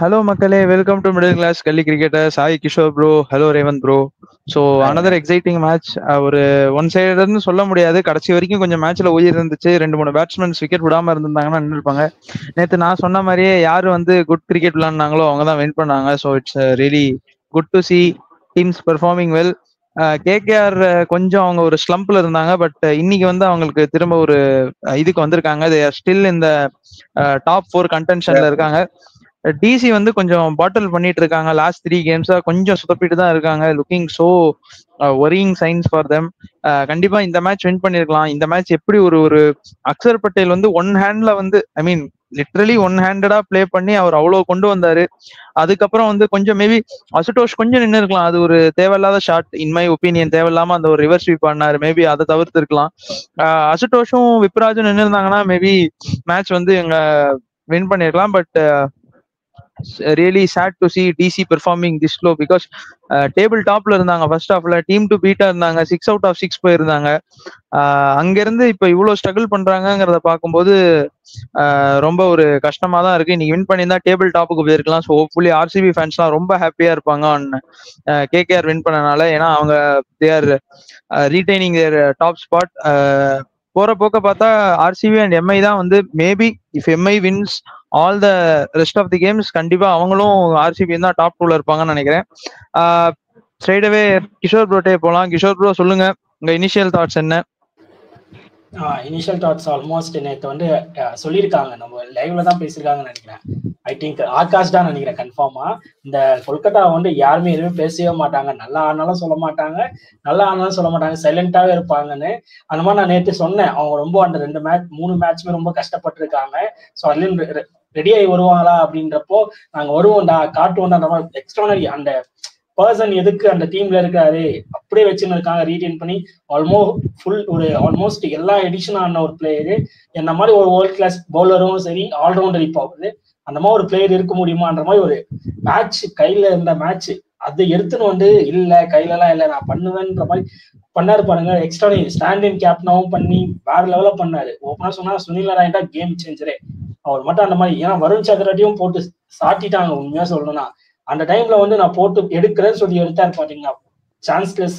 Hello மக்களே, welcome to middle class gully cricketers. Hi Kishore bro, hello Revanth bro. So another exciting match. ஒரு one சைடுன்னு சொல்ல முடியாது, கடைசி வரைக்கும் கொஞ்சம் மேட்ச்ல உயிர் இருந்துச்சு. ரெண்டு மூணு பேட்ஸ்மேன்ஸ் விக்கெட் விடாம இருந்திருந்தாங்கன்னா நின்றுப்பாங்க. நேற்று நான் சொன்ன மாதிரியே யார் வந்து குட் கிரிக்கெட் விளாட்னாங்களோ அவங்க தான் வின் பண்ணாங்க. So it's really good to C teams performing well. KKR கொஞ்சம் அவங்க ஒரு ஸ்லம்ப்ல இருந்தாங்க, பட் இன்னைக்கு வந்து அவங்களுக்கு திரும்ப ஒரு இதுக்கு வந்திருக்காங்க. தே ஆர் ஸ்டில் இந்த டாப் 4 கண்டென்ஷன்ல இருக்காங்க. டிசி வந்து கொஞ்சம் பாட்டில் பண்ணிட்டு இருக்காங்க. லாஸ்ட் 3 கேம்ஸா கொஞ்சம் சுத்தப்பிட்டு தான் இருக்காங்க. Looking so worrying science for them. கண்டிப்பா இந்த மேட்ச் வின் பண்ணிருக்கலாம். இந்த மேட்ச் எப்படி ஒரு ஒரு அக்சர் பட்டேல் வந்து ஒன் ஹேண்ட்ல வந்து ஐ மீன் லிட்ரலி ஒன் ஹேண்டடா பிளே பண்ணி அவர் அவ்வளவு கொண்டு வந்தாரு. அதுக்கப்புறம் வந்து கொஞ்சம் மேபி அசுடோஷ் கொஞ்சம் நின்று இருக்கலாம். அது ஒரு தேவையில்லாத ஷாட் இன் மை ஒப்பீனியன். தேவையில்லாம அந்த ஒரு ரிவர்ஸ் ஸ்வீப் பண்ணாரு. மேபி அதை தவிர்த்து இருக்கலாம். அசுடோஷும் விப்ராஜும் நின்று இருந்தாங்கன்னா மேபி மேட்ச் வந்து எங்க வின் பண்ணிருக்கலாம். But really sad to see DC performing this low because table டாப்ல இருந்தாங்க. ஃபர்ஸ்ட் ஹாஃப்ல டீம் டு பீட்டா இருந்தாங்க. 6 out of 6 போயிருந்தாங்க. அங்கிருந்து இப்ப இவ்வளவு ஸ்ட்ரகிள் பண்றாங்கிறத பார்க்கும்போது ரொம்ப ஒரு கஷ்டமா தான் இருக்கு. இன்னைக்கு வின் பண்ணியிருந்தா டேபிள் டாப்புக்கு போயிருக்கலாம். ஸோ ஹோப்ஃபுல்லி ஆர்சிபி ஃபேன்ஸ்லாம் ரொம்ப ஹாப்பியா இருப்பாங்க ஆன் கேகேஆர் வின் பண்ணனால. ஏன்னா அவங்க they are retaining their top spot. போற போக்க பார்த்தா ஆர்சிபி அண்ட் எம்ஐ தான் வந்து maybe if MI wins all the rest of the games கண்டிப்பா அவங்களும் ஆர்சிபி தான் டாப் 2ல இருப்பாங்கன்னு நினைக்கிறேன். ஸ்ட்ரைட்அவே கிஷோர் ப்ரோட்டே போலாம். கிஷோர் ப்ரோ சொல்லுங்க, உங்க இனிஷியல் தாட்ஸ் என்ன? இனிஷியல் தாட்ஸ் ஆல்மோஸ்ட் நேற்று வந்து சொல்லியிருக்காங்க, நம்ம லைவ்ல தான் பேசியிருக்காங்கன்னு நினைக்கிறேன். ஐ திங்க் ஆகாஷ் தான் நினைக்கிறேன் கன்ஃபார்மா. இந்த கொல்கத்தா வந்து யாருமே எதுவுமே பேசவே மாட்டாங்க. நல்லா ஆனாலும் சொல்ல மாட்டாங்க, நல்லா ஆனாலும் சொல்ல மாட்டாங்க, சைலண்டாவே இருப்பாங்கன்னு. அந்த மாதிரி நான் நேற்று சொன்னேன். அவங்க ரொம்ப அந்த 3 மேட்ச்மே ரொம்ப கஷ்டப்பட்டிருக்காங்க. ஸோ அதுலேயும் ரெடி ஆகி வருவாங்களா அப்படின்றப்போ நாங்கள் வருவோம்டா, காட்டுவோம்டா, அந்த மாதிரி எக்ஸ்ட்ரானரி அந்த பர்சன் எதுக்கு அந்த டீம்ல இருக்காரு அப்படியே வச்சுன்னு இருக்காங்க. ரீடைன் பண்ணி ஆல்மோஸ்ட் எல்லா எடிஷன் ஆன ஒரு பிளேயரு. என்ன மாதிரி ஒரு வேர்ல்ட் கிளாஸ் பவுலரும் சரி, ஆல்ரவுண்டர் இப்போ அந்த மாதிரி ஒரு பிளேயர் இருக்க முடியுமான்ற மாதிரி ஒரு மேட்ச் கையில இருந்த மேட்ச் அதை எடுத்துன்னு வந்து இல்ல கையில எல்லாம் இல்ல நான் பண்ணுவேன்ற மாதிரி பண்ணாரு பாருங்க. எக்ஸ்ட்ரா ஸ்டாண்டின் கேப்டனாவும் பண்ணி வேற லெவல பண்ணாரு. ஓப்பனா சொன்னா சுனில் நாராயண் தான் கேம் சேஞ்சரே. அவர் மட்டும் அந்த மாதிரி, ஏன்னா வருண் சக்கரவர்த்தியும் போட்டு சாட்டிட்டாங்க. உண்மையா சொல்லணும்னா அந்த டைம்ல வந்து நான் போட்டு எடுக்கிறேன்னு சொல்லி எடுத்தாரு பாத்தீங்கன்னா சான்ஸ்லெஸ்.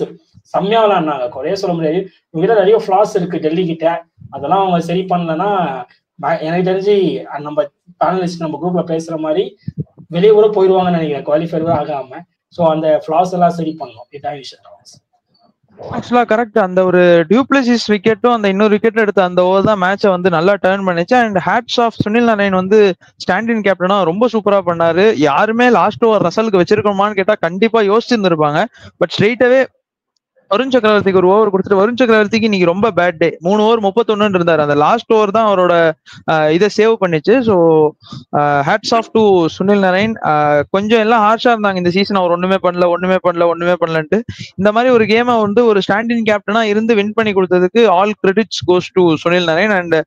செம்மையா விளாண்டாங்க, குறைய சொல்ல முடியாது. இவங்ககிட்ட நிறைய ஃபிளாஸ் இருக்கு டெல்லி கிட்ட. அதெல்லாம் அவங்க சரி பண்ணலன்னா எனக்கு தெரிஞ்சு நம்ம பேனலிஸ்ட் நம்ம குரூப்ல பேசுற மாதிரி வெளியே கூட போயிடுவாங்கன்னு நினைக்கிறேன், குவாலிஃபை ஆகாம. ஸோ அந்த ஃபிளாஸ் எல்லாம் சரி பண்ணணும். இதான் விஷயம். ஆக்சுவலா கரெக்ட். அந்த ஒரு டியூப்ளசிஸ் விக்கெட்டும் அந்த இன்னொரு விக்கெட் எடுத்த அந்த ஓவர் தான் மேட்சை வந்து நல்லா டர்ன் பண்ணிச்சு. And hats off Sunil Narine வந்து ஸ்டாண்டின் கேப்டனா ரொம்ப சூப்பரா பண்ணாரு. யாருமே லாஸ்ட் ஓவர் ரசலுக்கு வச்சிருக்கோமான்னு கேட்டா கண்டிப்பா யோசிச்சிருந்திருப்பாங்க. பட் ஸ்ட்ரெயிட்டாவே வருண் சக்கரவர்த்திக்கு ஒரு ஓவர் கொடுத்துட்டு, வருண் சக்கரவர்த்திக்கு இன்னைக்கு ரொம்ப பேட் டே. 3 ஓவர் 31 இருந்தாரு. அந்த லாஸ்ட் ஓவர் தான் அவரோட இதை சேவ் பண்ணிச்சு. So hats off to Sunil Narine. கொஞ்சம் எல்லாம் ஹார்ஷா இருந்தாங்க இந்த சீசன், அவர் ஒண்ணுமே பண்ணலன்ட்டு. இந்த மாதிரி ஒரு கேமை வந்து ஒரு ஸ்டாண்டின் கேப்டனா இருந்து வின் பண்ணி கொடுத்ததுக்கு all credits goes to Sunil Narayan. And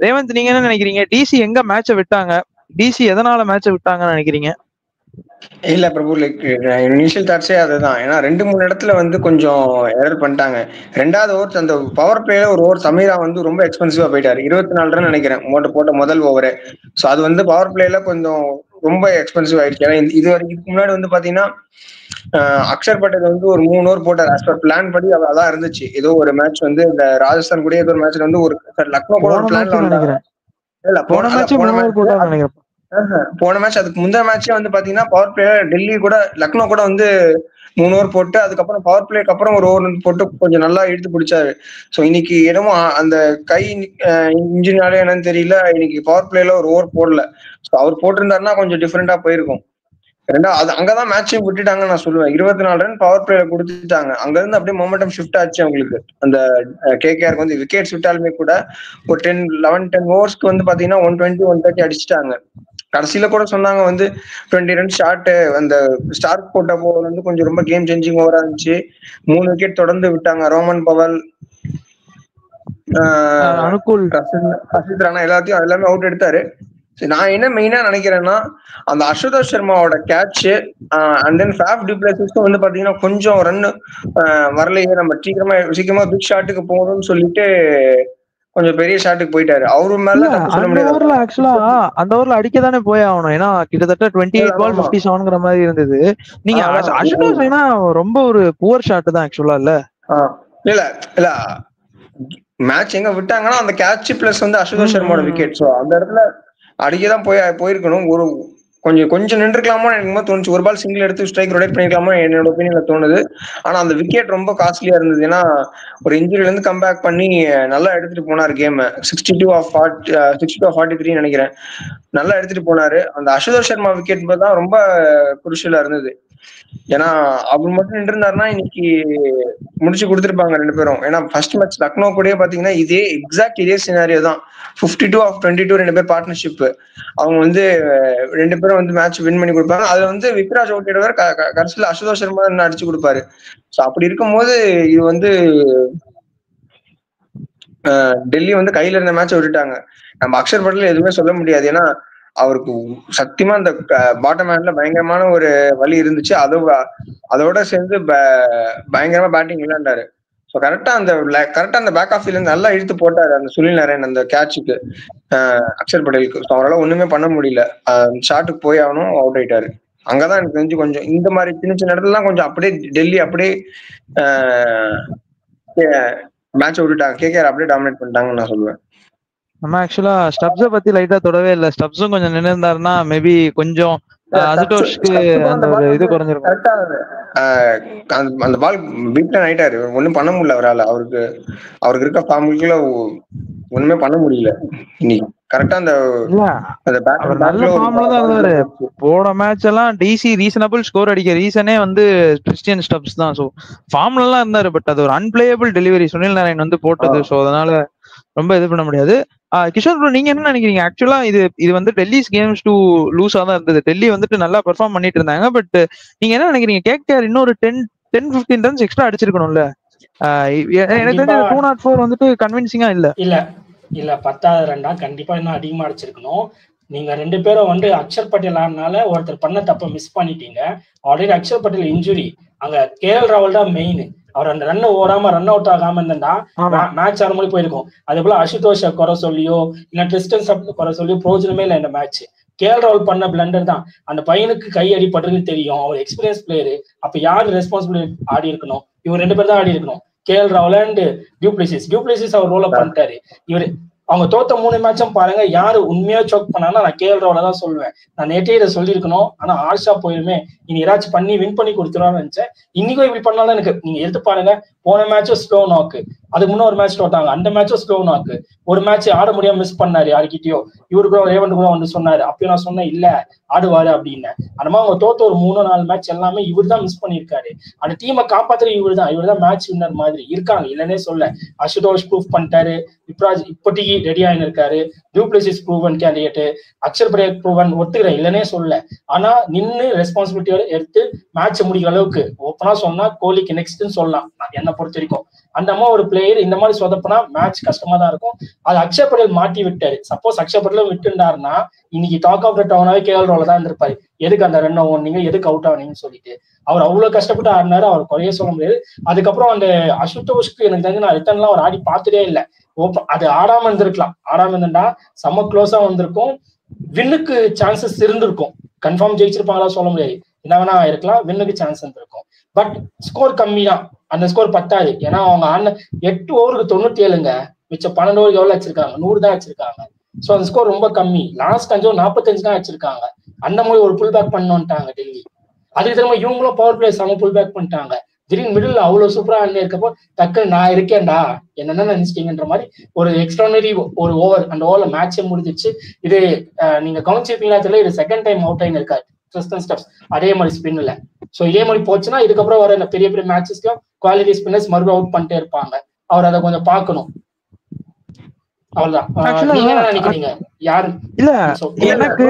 Revanth, நீங்க என்ன நினைக்கிறீங்க? டிசி எங்க மேட்சை விட்டாங்க? டிசி எதனால மேட்சை விட்டாங்கன்னு நினைக்கிறீங்க? இல்ல பிரபு, லைக் இனிஷியல் தாட்ஸே அதுதான். ஏன்னா 2-3 இடத்துல வந்து கொஞ்சம் எரர் பண்ணிட்டாங்க. 2வது ஓவர் அந்த பவர் பிளேல ஒரு ஓவர் சமீரா வந்து ரொம்ப எக்ஸ்பென்சிவா போயிட்டாரு. 24 ரன் நினைக்கிறேன் போட்ட முதல் ஓவரு. ஸோ அது வந்து பவர் பிளேல கொஞ்சம் ரொம்ப எக்ஸ்பென்சிவ் ஆயிடுச்சு. ஏன்னா இது வரைக்கும் இதுக்கு முன்னாடி வந்து பாத்தீங்கன்னா அக்ஷர் பட்டேல் வந்து ஒரு 3 ஓவர் போட்டார். ஆஸ் பர் பிளான் படி அதான் இருந்துச்சு. ஏதோ ஒரு மேட்ச் வந்து இந்த ராஜஸ்தான் கூட ஏதோ ஒரு மேட்ச்ல வந்து ஒரு லக்னோ கூட ஒரு பிளான்ல வந்தாங்க. இல்ல போன மேட்ச் அதுக்கு முந்தைய மேட்சே வந்து பாத்தீங்கன்னா பவர் பிளே டெல்லி கூட லக்னோ கூட வந்து 3 ஓவர் போட்டு அதுக்கப்புறம் பவர் பிளேக்கு அப்புறம் ஒரு ஓவர் போட்டு கொஞ்சம் நல்லா இழுத்து பிடிச்சாரு. ஸோ இன்னைக்கு என்னமோ அந்த கை இன்ஜினாலே என்னன்னு தெரியல, இன்னைக்கு பவர் பிளேல ஒரு ஓவர் போடல. ஸோ அவர் போட்டிருந்தாருன்னா கொஞ்சம் டிஃப்ரெண்டா போயிருக்கும். அது அங்கதான் மேட்சையும் விட்டுட்டாங்கன்னு நான் சொல்லுவேன். 24 ரன் பவர் பிளேல கொடுத்துட்டாங்க. அங்க இருந்து அப்படியே மொமெண்டம் ஷிஃப்ட் ஆச்சு அவங்களுக்கு. அந்த கேகேஆருக்கு வந்து விக்கெட்ஸ் விட்டாலுமே கூட ஒரு 10 ஓவர்ஸ்க்கு வந்து பாத்தீங்கன்னா 120 130 அடிச்சுட்டாங்க. கடைசியில கூட சொன்னாங்க வந்து 20 ரன் ஷார்ட். அந்த ஸ்டார்க் போட்ட ஓவர் வந்து கொஞ்சம் ரொம்ப கேம் சேஞ்சிங் ஓவரா இருந்துச்சு. 3 விக்கெட் தொடர்ந்து விட்டாங்க. ரோமன் பவல், ஹர்ஷித் ராணா எல்லாமே அவுட் எடுத்தாரு. நான் என்ன மெயினா நினைக்கிறேன்னா அந்த அசுதோஷ் சர்மாவோட catch and then Faf du பிளேசிஸ்க்கும் வந்து பாத்தீங்கன்னா கொஞ்சம் ரன் வரலையே, நம்ம சீக்கிரமா பிக் ஷாட்டுக்கு போகணும்னு சொல்லிட்டு கொஞ்சம் பெரிய ஷாட்டுக்கு போயிட்டாரு. அவரு மேல தப்பு சொல்ல அந்த முடியாது. ஓவர்ல ஆக்சுவலா அந்த ஓவர்ல அடிக்கதானே போய் ஆகணும். ஏன்னா கிட்டத்தட்ட 28 பால் 57ங்கிற மாதிரி இருந்தது. நீங்க அசுதோஷ் ரெய்னா ரொம்ப ஒரு புவர் ஷாட் தான் ஆக்சுவலா இல்ல. இல்ல இல்ல மேட்ச் எங்க விட்டாங்கன்னா அந்த கேட்ச் பிளஸ் வந்து அசுதோஷ் சர்மாவோட விக்கெட். ஸோ அந்த இடத்துல அடிக்கதான் போயிருக்கணும். கொஞ்சம் நின்றுக்கலாமோ எனக்கு தோணுச்சு. ஒரு பால் சிங்கிள் எடுத்து ஸ்ட்ரைக் ரொட்டேட் பண்ணிக்கலாமோ என்னோட ஒப்பீனியன்ல தோணுது. ஆனா அந்த விக்கெட் ரொம்ப காஸ்ட்லியா இருந்தது. ஏன்னா ஒரு இன்ஜுரியில இருந்து கம்பேக் பண்ணி நல்லா எடுத்துட்டு போனாரு கேம். 62-43 நினைக்கிறேன். நல்லா எடுத்துட்டு போனாரு. அந்த அசுதோஷ் சர்மா விக்கெட் தான் ரொம்ப குருஷியலா இருந்தது. ஏன்னா அவர் மட்டும் நின்று இருந்தாருன்னா இன்னைக்கு முடிச்சு கொடுத்துருப்பாங்க 2 பேரும். ஏன்னா ஃபர்ஸ்ட் மேட்ச் லக்னோ கூட பாத்தீங்கன்னா இதே சினாரியோ தான். 52-22 2 பேர் பார்ட்னர்ஷிப். அவங்க வந்து 2 பேரும் வந்து மேட்ச் வின் பண்ணி கொடுப்பாங்க. அதுல வந்து விக்ராஜ் அவுட் ஆயிடுவார். கடைசியில் அசுதோஷ் சர்மா அடிச்சு கொடுப்பாரு. ஸோ அப்படி இருக்கும்போது இது வந்து டெல்லி வந்து கையில இருந்த மேட்சை விட்டுட்டாங்க. நம்ம அக்ஷர் பட்டேல் எதுவுமே சொல்ல முடியாது. ஏன்னா அவருக்கு சத்தியமா அந்த பாட்டம் ஹேண்ட்ல பயங்கரமான ஒரு வலி இருந்துச்சு. அதோட சேர்ந்து பயங்கரமா பேட்டிங் விளையாண்டாரு. ஸோ கரெக்டா அந்த பேக் ஆஃப் இருந்து நல்லா இழுத்து போட்டாரு அந்த சுனில் நாராயண் அந்த கேட்சுக்கு அக்ஷர் பட்டேலுக்கு. ஸோ அவரால் ஒண்ணுமே பண்ண முடியல. ஷாட்டுக்கு போய் ஆகணும், அவுட் ஆயிட்டாரு. அங்கதான் எனக்கு தெரிஞ்சு கொஞ்சம் இந்த மாதிரி சின்ன இடத்துலலாம் கொஞ்சம் அப்படியே டெல்லி அப்படியே மேட்ச் விட்டுட்டாங்க. கேகேஆர் அப்படியே டாமினேட் பண்ணிட்டாங்கன்னு நான் சொல்லுவேன். நம்ம ஆக்சுவலா ஸ்டப்ஸ பத்தி லைட்டா தொடவே இல்ல. ஸ்டப்ஸும் கொஞ்சம் நின்று இருந்தாருன்னா மேபி கொஞ்சம் அசுதோஷ்க்கு அந்த ஒரு இது குறைஞ்சிருக்கும். அந்த பால் பீட்டன் ஆயிட்டாரு. ஒண்ணும் பண்ண முடியல அவரால். அவருக்கு இருக்க ஃபார்முக்குள்ள ஒண்ணுமே பண்ண முடியல இன்னைக்கு. கரெக்டா அந்த நல்ல ஃபார்ம்ல தான் இருந்தாரு. போன மேட்ச் எல்லாம் டிசி ரீசனபிள் ஸ்கோர் அடிக்க ரீசனே வந்து கிறிஸ்டியன் ஸ்டப்ஸ் தான். சோ ஃபார்ம்ல எல்லாம் இருந்தாரு. பட் அது ஒரு அன்பிளேயபிள் டெலிவரி சுனில் நாராயண் வந்து போட்டது. சோ அதனால ரொம்ப இது பண்ண முடியாது. கிஷோர் ப்ரோ, நீங்க என்ன நினைக்கிறீங்க? ஆக்சுவலா இது வந்து டெல்லிஸ் கேம்ஸ் டு லூஸா தான் இருந்தது. டெல்லி வந்துட்டு நல்லா பெர்ஃபார்ம் பண்ணிட்டு இருந்தாங்க. பட் நீங்க என்ன நினைக்கிறீங்க? கேகேஆர் இன்னொரு 10-15 ரன்ஸ் எக்ஸ்ட்ரா அடிச்சிருக்கணும்ல? எனக்கு தெரிஞ்ச 204 வந்துட்டு கன்வின்சிங்கா இல்ல 10வது ரன்னா கண்டிப்பா இன்னும் அதிகமா அடிச்சிருக்கணும். நீங்க 2 பேரும் வந்து அக்ஷர் பட்டேல் ஆனால ஒருத்தர் பண்ண தப்ப மிஸ் பண்ணிட்டீங்க. ஆல்ரெடி அக்ஷர் பட்டேல் இன்ஜுரி, அங்க கேஎல் ராகுல் தான் மெயின். அவர் அந்த ரன் ஓடாம ரன் அவுட் ஆகாம இருந்தா மேட்ச் ஆறு மணி போயிருக்கும். அதே போல அசுதோஷ குறை சொல்லியோ இல்ல டிஸ்டன்ஸ் குறை சொல்லியோ பிரோஜனமே இல்லை இந்த மேட்ச். கேஎல் ராகுல் பண்ண பிளண்டர் தான். அந்த பையனுக்கு கை அடிபடுறதுன்னு தெரியும். அவர் எக்ஸ்பீரியன்ஸ் பிளேயரு. அப்ப யாரு ரெஸ்பான்சிபிலிட்டி ஆடி இருக்கணும்? இவர் 2 பேர் தான் ஆடி இருக்கணும். கேஎல் ராகுல் அண்ட் டியூப்ளசிஸ் அவர் ரோல் அப் பண்ணிட்டாரு. இவரு அவங்க தோத்த 3 மேட்சும் பாருங்க, யாரு உண்மையா சோக் பண்ணாங்கன்னா நான் கேஎல் ராகுல தான் சொல்லுவேன். நான் நேற்றே இதை சொல்லியிருக்கணும். ஆனா ஆர்ஷா போயிருமே, இனி ஏதாச்சும் பண்ணி வின் பண்ணி கொடுத்துருவான்னு நினைச்சேன். இன்னைக்கும் இப்படி பண்ணாலும் எனக்கு நீங்க எடுத்து பாருங்க. போன மேட்சும் ஸ்லோ நாக்கு, அதுக்கு முன்ன ஒரு மேட்ச் தோட்டாங்க, அந்த மேட்சும் ஸ்லோ நாக்கு. ஒரு மேட்ச் ஆட முடியாம மிஸ் பண்ணாரு யாருக்கிட்டயோ. இவரு கூட ரேவன் கூட வந்து சொன்னாரு. அப்பயும் நான் சொன்னேன் இல்ல ஆடுவாரு அப்படின்னு. அந்த மாதிரி அவங்க தோத்த ஒரு 3-4 மேட்ச் எல்லாமே இவர் தான் மிஸ் பண்ணிருக்காரு. அந்த டீமை காப்பாத்துறது இவர் தான் மேட்ச் வின்னர் மாதிரி இருக்காங்க, இல்லன்னே சொல்ல. அசுதோஷ் ப்ரூவ் பண்ணிட்டாரு. விப்ராஜ் இப்போதைக்கு ரெடி ஆயின்னு இருக்காரு. Du Plessis proven candidate. Akshar Patel proven ஒத்துக்கிறேன், இல்லன்னே சொல்ல. ஆனா நின்று ரெஸ்பான்சிபிலிட்டியோட எடுத்து மேட்ச் முடிக்கிற அளவுக்கு ஓப்பனா சொன்னா கோலிக்கு நெக்ஸ்ட்னு சொல்லலாம் என்னை பொறுத்த வரைக்கும். அந்த மாதிரி ஒரு பிளேயர் இந்த மாதிரி சொதப்பினா மேட்ச் கஷ்டமா தான் இருக்கும். அது அக்ஷர் பட்டேல் மாட்டி விட்டாரு. சப்போஸ் அக்ஷர் பட்டேல் விட்டுண்டாருன்னா இன்னைக்கு டாக் ஆஃப் த டவுனாவே கேஎல் ராகுல் தான் இருந்திருப்பாரு. எதுக்கு அந்த ரன் ஓடுனீங்க, எதுக்கு அவுட் ஆனீங்கன்னு சொல்லிட்டு. அவர் அவ்வளவு கஷ்டப்பட்டு ஆடினாரு. அவர் குறைய சொல்ல முடியாது. அதுக்கப்புறம் அந்த அசுதோஷ்க்கு எனக்கு தெரிஞ்சு நான் ரிட்டர்ன்லாம் அவர் ஆடி பார்த்துட்டே இல்லை. அது ஆடாம இருந்திருக்கலாம். ஆடாம இருந்தா செம்ம க்ளோஸா வந்திருக்கும். வின்னுக்கு சான்சஸ் இருந்திருக்கும். கன்ஃபார்ம் ஜெயிச்சிருப்பாங்களா சொல்ல முடியாது. என்ன வேணா இருக்கலாம். வின்னுக்கு சான்ஸ் இருந்திருக்கும். பட் ஸ்கோர் கம்மி தான். அந்த ஸ்கோர் பத்தாது. ஏன்னா அவங்க 8 ஓவருக்கு 97ங்க. மிச்சம் 12 ஓவருக்கு எவ்வளவு வச்சிருக்காங்க? 100 தான் வச்சிருக்காங்க. சோ அந்த ஸ்கோர் ரொம்ப கம்மி. லாஸ்ட் 5 45 தான் வச்சிருக்காங்க. அந்த மாதிரி ஒரு புல் பேக் பண்ணிட்டாங்க டெல்லி. அதுக்கு திரும்ப இவங்களும் பவர் பிளே செம புல் பேக் பண்ணிட்டாங்க. திடீர்னு மிடில் அவ்வளவு சூப்பரா ஆடி இருக்கப்போ டக்குன்னு நான் இருக்கேன்டா என்னென்ன நினைச்சிட்டீங்கன்ற மாதிரி ஒரு எக்ஸ்ட்ரானரி ஒரு ஓவர். அந்த ஓவர்ல மேட்சே முடிஞ்சிச்சு. இது நீங்க கவனிச்சிருப்பீங்களா தெரியல, இது செகண்ட் டைம் அவுட் ஆகி இருக்காரு கிறிஸ்டன் ஸ்டப்ஸ் அதே மாதிரி ஸ்பின்ல. சோ இதே மாதிரி போச்சுன்னா இதுக்கப்புறம் வர பெரிய பெரிய மேட்சஸ்ல குவாலிட்டி ஸ்பின்னர்ஸ் மறுபடியும் அவுட் பண்ணிட்டே இருப்பாங்க. அவர் அதை கொஞ்சம் பார்க்கணும். அவ்வளவுதான். நீங்க என்ன நினைக்கிறீங்க? யாரு இல்ல எனக்கு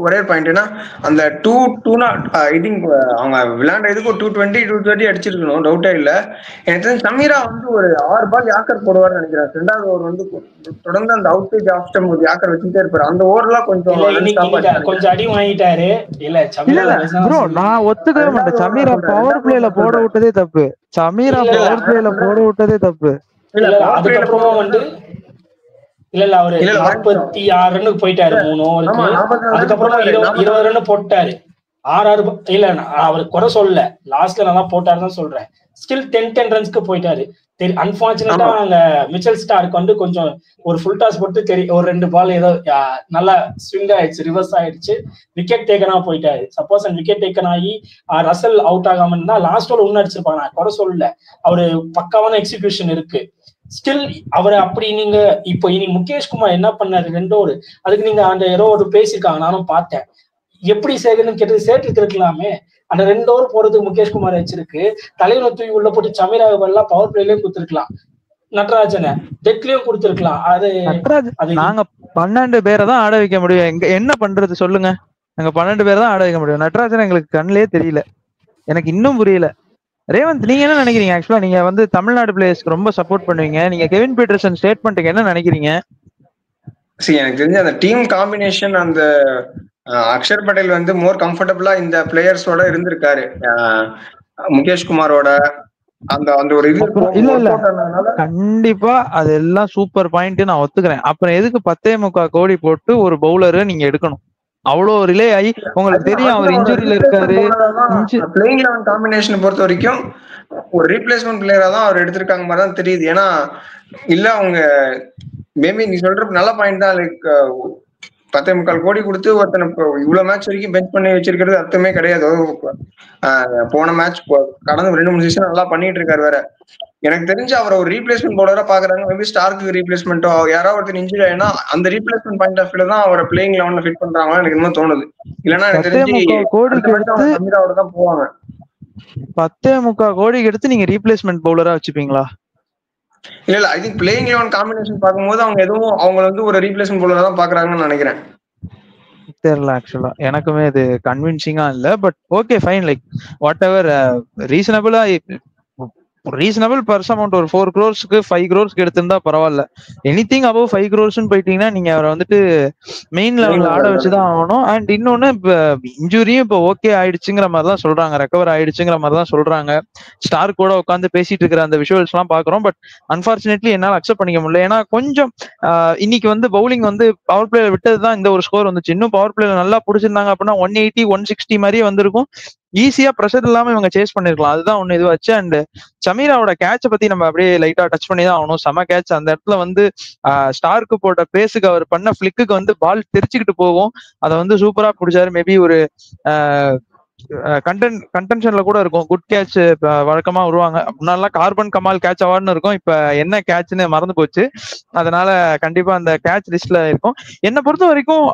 ஒரே பாயிண்ட்னா அந்த 2-0 ஐ திங்க் அவங்க விளையாண்டதுக்கு 220 230 அடிச்சிருக்கணும், டவுட்டே இல்ல. எனக்கு தெரிஞ்சு சமீரா வந்து ஒரு 6 பால் யாக்கர் போடுவார்னு நினைக்கிறேன். 2வது ஓவர் வந்து தொடர்ந்து அந்த அவுட்டேஜ் ஆஃப் ஸ்டம்ப் ஒரு யாக்கர் வச்சுட்டே இருப்பாரு. அந்த ஓவர்லாம் கொஞ்சம் அடி வாங்கிட்டாரு. இல்ல ப்ரோ, நான் ஒத்துக்கவே மாட்டேன். சமீரா பவர் பிளேல போட விட்டதே தப்பு. அதுக்கப்புறமா வந்து இல்ல அவரு 46 ரன்னுக்கு போயிட்டாரு 3 ஓவருக்கு. அதுக்கப்புறமா 20 ரன் போட்டாரு. 6 இல்ல அவர் குறை சொல்லல, லாஸ்ட்ல நல்லா போட்டாருன்னு சொல்றேன். ஸ்டில் 10 ரன்ஸ்க்கு போயிட்டாரு. அன்பார்ச்சுனேட்டா அங்க மிச்சல் ஸ்டார்க் வந்து கொஞ்சம் ஒரு ஃபுல் டாஸ் போட்டு ஒரு 2 பால் ஏதோ நல்லா ஸ்விங் ஆயிடுச்சு, ரிவர்ஸ் ஆயிடுச்சு, விக்கெட் டேக்கனா போயிட்டாரு. சப்போஸ் அந்த விக்கெட் டேக்கன் ஆகி ரசல் அவுட் ஆகாம இருந்தா லாஸ்ட் ஓவர் ஒன்னு அடிச்சிருப்பாங்க. நான் குறை சொல்லல, அவரு பக்காவான எக்ஸிகியூஷன் இருக்கு. ஸ்டில் அவரை அப்படி நீங்க இப்போ இனி முகேஷ்குமார் என்ன பண்ணாரு 2 ஓவர், அதுக்கு நீங்க அந்த ஏதோ ஒரு பேசிருக்காங்க, நானும் பார்த்தேன். எப்படி சேகர்னு கேட்டது சேர்த்து இருக்கலாமே. அந்த 2 ஓவர் போறதுக்கு முகேஷ்குமார் வச்சிருக்கு, தலைவனை தூக்கி உள்ள போட்டு சமீராக எல்லாம் பவர் பிளேலயும் கொடுத்துருக்கலாம், நட்ராஜனை டெக்லயும் கொடுத்துருக்கலாம். அது நாங்க 12 பேரை தான் ஆட வைக்க முடியும். எங்க என்ன பண்றது சொல்லுங்க? நாங்க 12 பேரை தான் ஆட வைக்க முடியும். நட்ராஜன் எங்களுக்கு கண்ணிலே தெரியல, எனக்கு இன்னும் புரியல. ரேவந்த், நீங்க என்ன நினைக்கிறீங்க? ஆக்சுவலா நீங்க வந்து தமிழ்நாடு பிளேயர்ஸ்க்கு ரொம்ப சப்போர்ட் பண்ணுவீங்க. நீங்க கெவின் பீட்டர்சன் ஸ்டேட்மெண்ட்டுக்கு என்ன நினைக்கிறீங்க? எனக்கு தெரிஞ்ச அந்த டீம் காம்பினேஷன், அந்த அக்ஷர் பட்டேல் வந்து மோர் கம்ஃபர்டபுளா இந்த பிளேயர்ஸோட இருந்திருக்காரு. முகேஷ்குமாரோட அந்த அந்த ஒரு இது இல்ல கண்டிப்பா அதெல்லாம் சூப்பர் பாயிண்ட், நான் ஒத்துக்கிறேன். அப்புறம் எதுக்கு 10.25 கோடி போட்டு ஒரு பவுலரை நீங்க எடுக்கணும்? அவ்வளவு ரிலே ஆகி உங்களுக்கு தெரியும் அவர் இன்ஜுரியில இருக்காரு. பிளேயிங் 11 காம்பினேஷன் பொறுத்த வரைக்கும் ஒரு ரீப்ளேஸ்மெண்ட் பிளேயரா தான் அவர் எடுத்திருக்காங்க மாதிரி தான் தெரியுது. ஏன்னா இல்ல அவங்க மேபி நீ சொல்ற நல்ல பாயிண்ட் தான். லைக் 10.25 கோடி கொடுத்து ஒருத்தனை இவ்வளவு மேட்ச் வரைக்கும் பெஞ்ச் பண்ணி வச்சிருக்கிறது அர்த்தமே கிடையாது. போன மேட்ச் கடந்த 2-3 சீசன் நல்லா பண்ணிட்டு இருக்காரு. வேற எனக்கு தெரிஞ்சு அவர் ஒரு ரீப்ளேஸ்மெண்ட் பவுலரா பாக்குறாங்க. மேபி ஸ்டார்க்கு ரீப்ளேஸ்மெண்ட்டோ யாராவது ஒருத்தர் இன்ஜுரி ஆயினா அந்த ரீப்ளேஸ்மெண்ட் பாயிண்ட் ஆஃப் வியூல தான் அவரை பிளேயிங் 11ல ஃபிட் பண்றாங்களா எனக்கு இன்னும் தோணுது. இல்லன்னா எனக்கு தெரிஞ்சு சமீராவோட தான் போவாங்க. 10.25 கோடிக்கு எடுத்து நீங்க ரீப்ளேஸ்மெண்ட் பவுலரா வச்சுப்பீங்களா? இல்ல ஐ திங்க் பிளேயிங் 11 காம்பினேஷன் பார்க்கும்போது அவங்க எதுவும் அவங்க வந்து ஒரு ரீப்ளேஸ்மெண்ட் பவுலரா தான் பாக்குறாங்கன்னு நினைக்கிறேன். தெரியல, ஆக்சுவலா எனக்குமே இது கன்வின்சிங்கா இல்ல. But okay fine, like whatever ரீசனபிளா ரீசனபிள் பர்ஸ் அமௌண்ட் ஒரு 4 crores-க்கு 5 crores-க்கு எடுத்திருந்தா பரவாயில்ல. எனிதிங் அபவ் 5 crores-ன்னு போயிட்டீங்கன்னா நீங்க அவரை வந்துட்டு மெயின் லெவல்ல ஆட வச்சுதான் ஆகணும். அண்ட் இன்னொன்னு இப்ப இன்ஜுரியும் இப்போ ஓகே ஆயிடுச்சுங்கிற மாதிரி தான் சொல்றாங்க, ரெக்கவர் ஆயிடுச்சுங்கிற மாதிரி தான் சொல்றாங்க. ஸ்டார் கூட உட்காந்து பேசிட்டு இருக்கிற அந்த விஷுவல்ஸ் எல்லாம் பாக்குறோம். பட் அன்பார்ச்சுனேட்லி என்னால அக்செப்ட் பண்ணிக்க முடியல. ஏன்னா கொஞ்சம் இன்னைக்கு வந்து பவுலிங் வந்து பவர் பிளேல விட்டதுதான் இந்த ஒரு ஸ்கோர் வந்துச்சு. இன்னும் பவர் பிளேல நல்லா புடிச்சிருந்தாங்க அப்படின்னா 180 160 மாதிரியே வந்திருக்கும். ஈஸியா ப்ரெஷர் இல்லாம இவங்க சேஸ் பண்ணிருக்கலாம். அதுதான் ஒண்ணு இது வச்சு. அண்ட் சமீராவோட கேட்ச பத்தி நம்ம அப்படியே லைட்டா டச் பண்ணி தான் ஆகணும். செம கேட்ச். அந்த இடத்துல வந்து ஸ்டார்க்கு போட்ட பேஸுக்கு அவர் பண்ண பிளிக்கு வந்து பால் தெரிச்சுக்கிட்டு போகும், அதை வந்து சூப்பரா பிடிச்சாரு. மேபி ஒரு கண்டென்ஷன்ல கூட இருக்கும். குட் கேட்ச் வழக்கமா வருவாங்க. முன்னாடிலாம் கார்பன் கமால் கேட்ச் அவார்டுன்னு இருக்கும், இப்ப என்ன கேட்ச்னு மறந்து போச்சு. அதனால கண்டிப்பா அந்த கேட்ச் லிஸ்ட்ல இருக்கும். என்னை பொறுத்த வரைக்கும்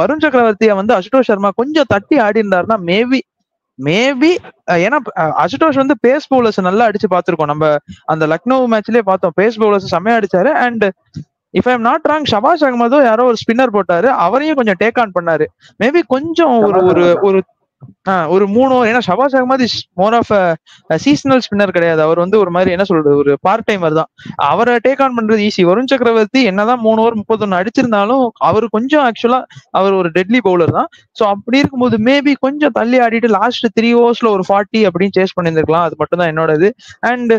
வருண் சக்கரவர்த்தியை வந்து அசுதோஷ் சர்மா கொஞ்சம் தட்டி ஆடி இருந்தாருன்னா மேபி ஏன்னா அசுதோஷ் வந்து பேஸ் பவுலர்ஸ் நல்லா அடிச்சு பார்த்திருக்கோம். நம்ம அந்த லக்னோ மேட்ச்லயே பார்த்தோம், பேஸ் பவுலர்ஸ் செம்மையா அடிச்சாரு. And if I am not wrong Shahbaz அகமதோ யாரோ ஒரு ஸ்பின்னர் போட்டாரு, அவரையும் கொஞ்சம் டேக் ஆன் பண்ணாரு. மேபி கொஞ்சம் ஒரு 3 ஓவர். ஏன்னா Shahbaz Ahmed is more of seasonal spinner கிடையாது, அவர் வந்து ஒரு மாதிரி என்ன சொல்றது ஒரு பார்ட் டைமர் தான். அவரை டேக் ஆன் பண்றது ஈஸி. வருண் சக்கரவர்த்தி என்னதான் 3 ஓவர் 31 அடிச்சிருந்தாலும் அவர் கொஞ்சம் ஆக்சுவலா அவர் ஒரு டெட்லி பவுலர் தான். ஸோ அப்படி இருக்கும்போது மேபி கொஞ்சம் தள்ளி ஆடிட்டு லாஸ்ட் 3 ஓவர்ஸ்ல ஒரு 40 அப்படின்னு சேஸ் பண்ணியிருந்திருக்கலாம். அது மட்டும் தான் என்னோட இது. அண்ட்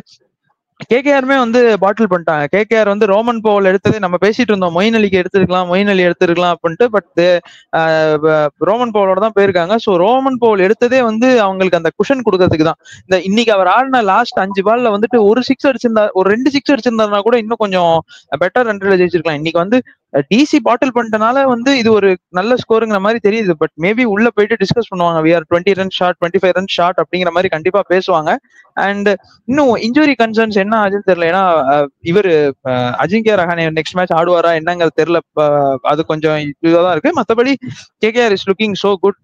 கேகேஆருமே வந்து பாட்டில் பண்ணிட்டாங்க. கேகேஆர் வந்து ரோமன் பவுல் எடுத்ததே நம்ம பேசிட்டு இருந்தோம், மொயின் அலிக்கு எடுத்திருக்கலாம் அப்படின்ட்டு. பட் ரோமன் பவுலோட தான் போயிருக்காங்க. ஸோ ரோமன் பவுல் எடுத்ததே வந்து அவங்களுக்கு அந்த குஷன் கொடுக்கறதுக்கு தான். இந்த இன்னைக்கு அவர் ஆடின லாஸ்ட் 5 பால்ல வந்துட்டு ஒரு 6 அடிச்சிருந்தா, ஒரு 2 6 அடிச்சிருந்தாருனா கூட இன்னும் கொஞ்சம் பெட்டர் ரன் ரேட் ஜெயிச்சிருக்கலாம். இன்னைக்கு வந்து டிசி பாட்டில் பண்ணிட்டனால வந்து இது ஒரு நல்ல ஸ்கோருங்கிற மாதிரி தெரியுது. பட் மேபி உள்ள போயிட்டு டிஸ்கஸ் பண்ணுவாங்க, we are 20 run short 25 run short அப்படிங்கிற மாதிரி கண்டிப்பா பேசுவாங்க. அண்ட் இன்னும் இன்ஜுரி கன்சர்ன்ஸ் என்ன ஆச்சுன்னு தெரியல. ஏன்னா இவர் அஜிங்கியா ரஹானே நெக்ஸ்ட் மேட்ச் ஆடுவாரா என்னங்கிறது தெரியல. அது கொஞ்சம் இதுதான் இருக்கு. மற்றபடி KKR is looking so good.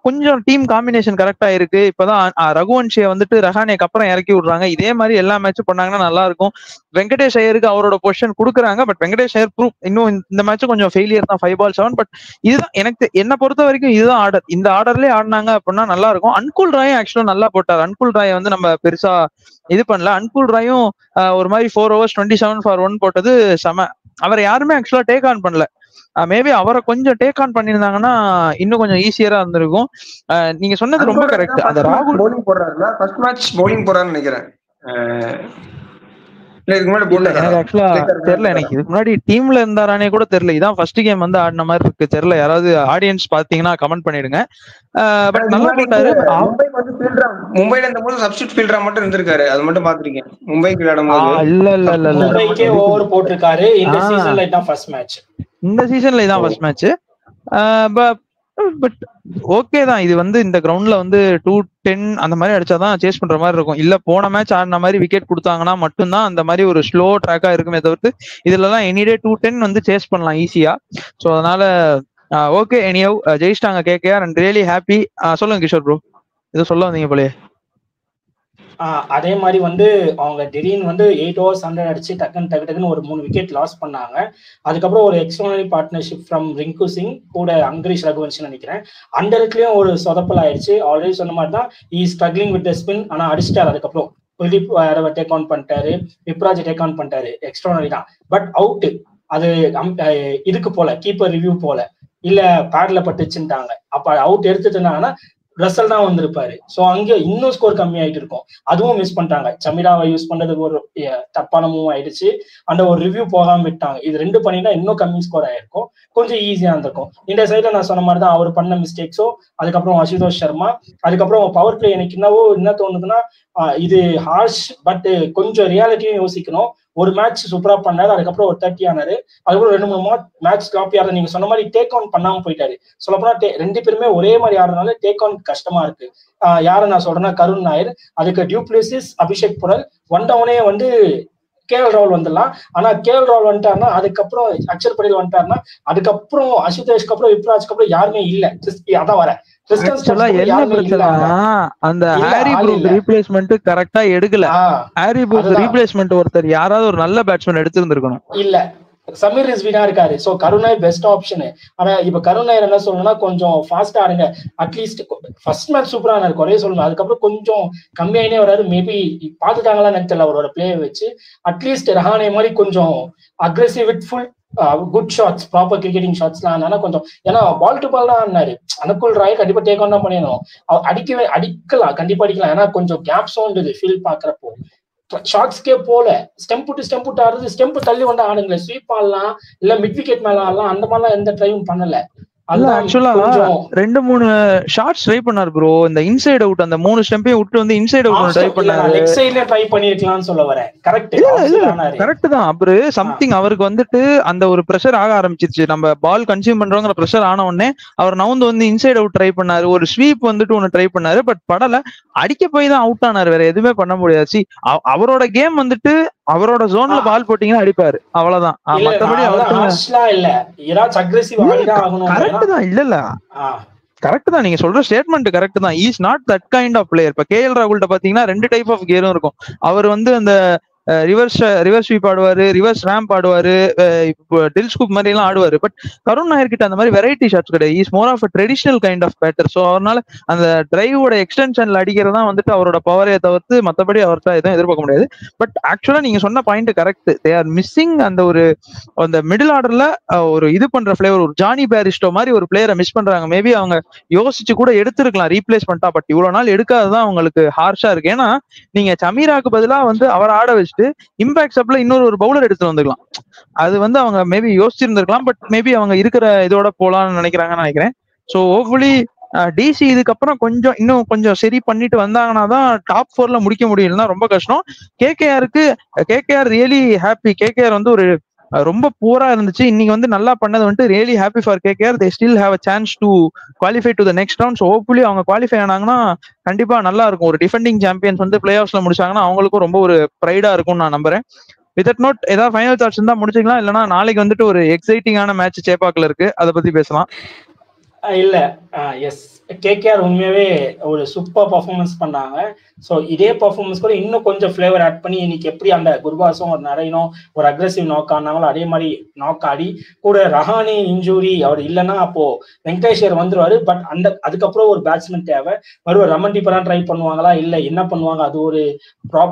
கொஞ்சம் டீம் காம்பினேஷன் கரெக்டா இருக்கு. இப்பதான் ரகுவன்ஷியை வந்துட்டு ரஹானேக்கு அப்புறம் இறக்கி விடுறாங்க. இதே மாதிரி எல்லா மேட்சும் பண்ணாங்கன்னா நல்லா இருக்கும். வெங்கடேஷ் ஐயருக்கு அவரோட பொசிஷன் கொடுக்குறாங்க. பட் வெங்கடேஷ் ஐயர் ப்ரூவ் இன்னும் இந்த மேட்ச் கொஞ்சம் ஃபெயிலியர் தான், 5 ball 7. பட் இதுதான் என்ன பொறுத்த வரைக்கும் இதுதான் ஆர்டர். இந்த ஆர்டர்லயே ஆடினாங்க அப்படின்னா நல்லா இருக்கும். அன்குல் ராயும் ஆக்சுவலா நல்லா போட்டார். அன்குல் ராய் வந்து நம்ம பெருசா இது பண்ணல. அன்குல் ராயும் ஒரு மாதிரி 4 overs 27 for 1 போட்டது செம. அவரை யாருமே ஆக்சுவலா டேக் ஆன் பண்ணல. மேபி அவரை கொஞ்சம் டேக் ஆன் பண்ணிருந்தாங்கன்னா இன்னும் கொஞ்சம் ஈஸியரா இருந்திருக்கும். நீங்க சொன்னது ரொம்ப கரெக்ட். அந்த ராகுல் பவுலிங் போடுறாருல, ஃபர்ஸ்ட் மேட்ச் பவுலிங் போறாருன்னு நினைக்கிறேன். இல்ல இதுக்கு முன்னாடி இல்ல போட்டிருக்காரா? எனக்கு ஆக்சுவலா தெரியல, எனக்கு இதுக்கு முன்னாடி டீம்ல இருந்தாரானே கூட தெரியல. இதான் ஃபர்ஸ்ட் கேம் வந்து ஆடின மாதிரி இருக்கு, தெரியல. யாராவது ஆடியன்ஸ் பாத்தீங்கன்னா கமெண்ட் பண்ணிடுங்க. பட் நல்லா போட்டாரு. மும்பைக்கு வந்து ஃபீல்டரா, மும்பைல இருந்தபோது சப்ஸ்டிட் ஃபீல்டரா மட்டும் இருந்திருக்காரு, அது மட்டும் பாத்திருக்கேன். மும்பைக்கு விளையாடும் போது இல்ல இல்ல இல்ல இல்ல மும்பைக்கே ஓவர் போட்டிருக்காரு. இந்த சீசன்ல இதான் ஃபர்ஸ்ட் மேட்ச். இந்த சீசன்ல இதான் ஃபர்ஸ்ட் மேட்ச். பட் ஓகே தான். இது வந்து இந்த கிரவுண்ட்ல வந்து 210 அந்த மாதிரி அடிச்சாதான் சேஸ் பண்ற மாதிரி இருக்கும். இல்ல போன மேட்ச் ஆடின மாதிரி விக்கெட் கொடுத்தாங்கன்னா மட்டும்தான் அந்த மாதிரி ஒரு ஸ்லோ ட்ராக்கா இருக்குமே தவிர்த்து இதுல எல்லாம் எனிடே 210 வந்து சேஸ் பண்ணலாம் ஈஸியா. ஸோ அதனால ஓகே, எனியோ ஜெயிச்சிட்டாங்க கேகேஆர் அண்ட் ரியலி ஹாப்பி. சொல்லுங்க கிஷோர் ப்ரோ, இதை சொல்ல வந்தீங்க போலே. அதே மாதிரி வந்து அவங்க திடீர்னு வந்து 8 overs 100 அடிச்சு டக்குன்னு ஒரு 3 விக்கெட் லாஸ் பண்ணாங்க. அதுக்கப்புறம் ஒரு extraordinary partnership from Rinku Singh கூட அங்கரீஷ் ரகுவன்ஷ் நினைக்கிறேன். அந்த இடத்துலயும் ஒரு சொதப்பல் ஆயிடுச்சு. ஆல்ரெடி சொன்ன மாதிரி தான் ஸ்ட்ரகிளிங் வித் ஸ்பின், ஆனா அடிச்சிட்டாரு. அதுக்கப்புறம் குல்தீப் டேக் ஆன் பண்ணிட்டாரு, விப்ராஜ் டேக் ஆன் பண்ணிட்டாரு. எக்ஸ்ட்ரானரி தான், பட் அவுட். அது இதுக்கு போல கீப்பர் ரிவ்யூ போல இல்ல பேட்ல பட்டுச்சுட்டாங்க. அப்ப அவுட் எடுத்துட்டு இருந்தாங்கன்னா ரசல் தான் வந்திருப்பாரு. சோ அங்கே இன்னும் ஸ்கோர் கம்மி ஆயிட்டு இருக்கும். அதுவும் மிஸ் பண்ணிட்டாங்க. சமீராவை யூஸ் பண்றதுக்கு ஒரு தப்பான மூவ் ஆயிடுச்சு. அந்த ஒரு ரிவ்யூ போகாம விட்டாங்க. இது 2 பண்ணினா இன்னும் கம்மி ஸ்கோர் ஆயிருக்கும், கொஞ்சம் ஈஸியா இருந்திருக்கும். இந்த சைட்ல நான் சொன்ன மாதிரி தான் அவர் பண்ண மிஸ்டேக்ஸோ, அதுக்கப்புறம் அசுதோஷ் சர்மா, அதுக்கப்புறம் பவர் பிளே. எனக்கு என்ன தோணுதுன்னா, இது ஹார்ஷ், பட் கொஞ்சம் ரியாலிட்டியும் யோசிக்கணும். ஒரு மேட்ச் சூப்பரா பண்ணாரு, அதுக்கப்புறம் ஒரு 30 ஆனாரு, அதுக்கப்புறம் 2-3 மேட்ச் ஸ்லாப்பி ஆடுறது. நீங்க சொன்ன மாதிரி டேக் ஆன் பண்ணாம போயிட்டாரு. சொல்லப்போனா 2 பேருமே ஒரே மாதிரி ஆடுறதுனால டேக் ஆன் கஷ்டமா இருக்கு. யாரை நான் சொல்றேன்னா கருண் நாயர், அதுக்கு டியூப்ளேசிஸ், அபிஷேக் புரல், ஒன் டவுனே வந்து கேஎல் ராகுல் வந்துடலாம். ஆனா கேஎல் ராகுல் வந்துட்டாருன்னா, அதுக்கப்புறம் அக்ஷர் படேல் வந்துட்டாருன்னா, அதுக்கப்புறம் அசுதோஷ்க்கு அப்புறம் விப்ராஜ்க்கு அப்புறம் யாருமே இல்ல. அதான் வர அந்த ஹாரி ப்ரூக் ரீப்ளேஸ்மென்ட் கரெக்டா எடுக்கல. ஹாரி ப்ரூக் ரீப்ளேஸ்மென்ட் ஒருத்தர் யாராவது ஒரு நல்ல பேட்ஸ்மேன் எடுத்திருந்திருக்கணும். இல்ல, சமீர் ரிஸ்வினா இருக்காரு. சோ கருணாய் பெஸ்ட் ஆப்ஷன். ஆனா இப்ப கருணாயர் என்ன சொல்லணும்னா, கொஞ்சம் ஃபாஸ்டா ஆடுங்க. அட்லீஸ்ட் ஃபர்ஸ்ட் மேட்ச் சூப்பரா ஆனாரு, குறைய சொல்லணும். அதுக்கப்புறம் கொஞ்சம் கம்மியாயினே வராரு. மேபி பாத்துட்டாங்களான்னு எனக்கு தெரியல அவரோட பிளே வச்சு. அட்லீஸ்ட் ரஹானே மாதிரி கொஞ்சம் aggressive with full good shots, proper cricketing ஷாட்ஸ்லாம் ஆனா கொஞ்சம், ஏன்னா பால் டு பால் தான் ஆடினாரு. அனுகுல் ராய் கண்டிப்பா டேக் ஆன் தான் பண்ணிடணும். அடிக்கலாம், கண்டிப்பா அடிக்கலாம். ஏன்னா கொஞ்சம் கேப்ஸும் இருந்தது ஃபீல்ட் பாக்குறப்போ. ஷார்ட்ஸ்கே போல ஸ்டெம்ப் டு ஆடுறது, ஸ்டெம்ப் தள்ளி வந்து ஆடுங்களே, ஸ்வீப் ஆடலாம், இல்ல மிட் விக்கெட் மேல ஆடலாம். அந்த மாதிரிலாம் எந்த ட்ரைவும் பண்ணல. ஆக்சுவலா 2-3 ஷாட்ஸ் ட்ரை பண்ணாரு ப்ரோ. இந்த இன்சைட் அவுட், அந்த 3 ஸ்டெம்பையும் விட்டு வந்து இன்சைட் அவுட் ட்ரை பண்ணாரு. லெக் சைடுல ட்ரை பண்ணிருக்கலாம்னு சொல்ல வரேன். கரெக்ட் தான். அப்புறம் சம்திங் அவருக்கு வந்துட்டு அந்த ஒரு பிரஷர் ஆக ஆரம்பிச்சிருச்சு. நம்ம பால் கன்சியூம் பண்றோங்கிற பிரஷர் ஆன உடனே அவர் நவுந்து வந்து இன்சைட் அவுட் ட்ரை பண்ணாரு. ஒரு ஸ்வீப் வந்துட்டு ஒன்னு ட்ரை பண்ணாரு, பட் படல. அடிக்க போய் தான் அவுட் ஆனாரு, வேற எதுவுமே பண்ண முடியாது. அவரோட கேம் வந்துட்டு அவரோட ஜோன்ல பால் போட்டீங்கன்னா அடிப்பாரு, அவ்வளவுதான். மத்தபடி கரெக்ட் தான். இல்ல கரெக்ட் தான், நீங்க சொல்ற ஸ்டேட்மெண்ட் கரெக்ட் தான். Is not that kind of player. இப்ப கேஎல் ராகுல்ட்ட பாத்தீங்கன்னா 2 டைப் ஆஃப் கியரும் இருக்கும். அவர் வந்து அந்த ரிவர்ஸ் ஸ்வீப் ஆடுவாரு, ரிவர்ஸ் ரேம்ப் ஆடுவாரு, டில் ஸ்கூப் மாதிரி எல்லாம் ஆடுவாரு. பட் கருண் நாயர் கிட்ட அந்த மாதிரி வெரைட்டி ஷாட்ஸ் கிடையாது. Is more of traditional kind of batter. So அவரால் அந்த டிரைவோட எக்ஸ்டென்ஷன்ல அடிக்கிறதா வந்துட்டு அவரோட பவரையை தவிர்த்து மற்றபடி அவர்கிட்ட எதுவும் எதிர்பார்க்க முடியாது. பட் ஆக்சுவலா நீங்க சொன்ன point correct. They are missing அந்த மிடில் ஆர்டர்ல ஒரு இது பண்ற பிளேவர், ஒரு ஜானி பேரிஸ்டோ மாதிரி ஒரு பிளேயரை மிஸ் பண்றாங்க. மேபி அவங்க யோசிச்சு கூட எடுத்திருக்கலாம் ரீப்ளேஸ்மெண்டா, பட் இவ்வளவு நாள் எடுக்காததான் அவங்களுக்கு ஹார்ஷா இருக்கு. ஏன்னா நீங்க சமீராக்கு பதிலா வந்து அவர் ஆட வச்சு இம்பாக்ட் சப்ல இன்னொரு பவுலர் எடுத்து வந்துக்கலாம். அது வந்து அவங்க மேபி யோசிச்சிருந்திருக்கலாம். பட் மேபி அவங்க இருக்கிற இதோட போலான்னு நினைக்கிறாங்கன்னு நினைக்கிறேன். ஸோ ஹோப்ஃபுல்லி டிசி இதுக்கப்புறம் இன்னும் கொஞ்சம் சரி பண்ணிட்டு வந்தாங்கன்னா தான் டாப் 4ல முடிக்க முடியலன்னா ரொம்ப கஷ்டம். KKR really happy. கேகேஆர் வந்து ஒரு ரொம்ப பூரா இருந்துச்சு, இன்னைக்கு வந்து நல்லா பண்ணது வந்துட்டு really happy for KKR. They still have a chance to qualify to the next round. So hopefully அவங்க குவாலிஃபை ஆனாங்கன்னா கண்டிப்பா நல்லா இருக்கும். ஒரு டிஃபெண்டிங் சாம்பியன்ஸ் வந்து பிளே ஆஃப்ஸ்ல முடிச்சாங்கன்னா அவங்களுக்கும் ரொம்ப ஒரு ப்ரைடா இருக்கும்னு நான் நம்புறேன். வித் தட் நோட் ஏதாவது ஃபைனல் தாட்ஸ் இருந்தா முடிச்சுக்கலாம், இல்லைன்னா நாளைக்கு வந்துட்டு ஒரு எக்ஸைட்டிங்கான மேட்ச் சேப்பாக்கில் இருக்கு, அதை பத்தி பேசலாம். இல்ல எஸ், கேகேஆர் உண்மையாவே ஒரு சூப்பர் பர்ஃபார்மன்ஸ் பண்ணாங்க. ஸோ இதே பர்ஃபார்மன்ஸ் கூட இன்னும் கொஞ்சம் ஃபிளேவர் ஆட் பண்ணி இன்னைக்கு எப்படி அந்த குர்பாஸும் ஒரு நிறையனும் ஒரு அக்ரெசிவ் நாக் ஆனாங்களோ அதே மாதிரி நாக் ஆடி கூட ரஹானி இன்ஜூரி அவர் இல்லைன்னா அப்போ வெங்கடேஸ்வர் வந்துருவாரு. பட் அதுக்கப்புறம் ஒரு பேட்ஸ்மேன் தேவை. மறுபடியும் ரமன் டீப்பர்லாம் ட்ரை பண்ணுவாங்களா, இல்லை என்ன பண்ணுவாங்க, அது ஒரு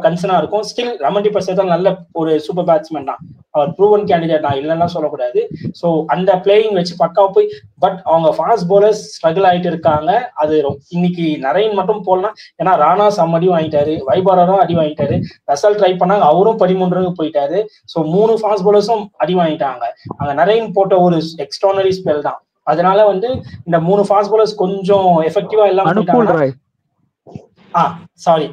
கன்சர்னா இருக்கும். ஸ்டில் ரமன் டீப்பர் சேர்த்தா நல்ல ஒரு சூப்பர் பேட்ஸ்மேன் தான், அவர் ப்ரூவன் கேண்டிடேட் தான், இல்லைன்னா சொல்லக்கூடாது. ஸோ அந்த பிளேயிங் வச்சு பக்காவா போய், பட் அவங்க ஃபாஸ்ட் ஃபாஸ்ட் பவுலர்ஸ் ஸ்ட்ரகிள் ஆயிட்டு இருக்காங்க. அது இன்னைக்கு நரேன் மட்டும் போடலாம், ஏன்னா ராணா அடி வாங்கிட்டாரு, வைபாரரும் அடி வாங்கிட்டாரு, ரசல் ட்ரை பண்ணாங்க, அவரும் 13 போயிட்டாரு. ஸோ 3 ஃபாஸ்ட் பவுலர்ஸும் அடி வாங்கிட்டாங்க. அங்க நரேன் போட்ட ஒரு எக்ஸ்ட்ரானரி ஸ்பெல் தான். அதனால இந்த 3 ஃபாஸ்ட் பவுலர்ஸ் கொஞ்சம் எஃபெக்டிவா இல்லாம போயிட்டாங்க. சாரி,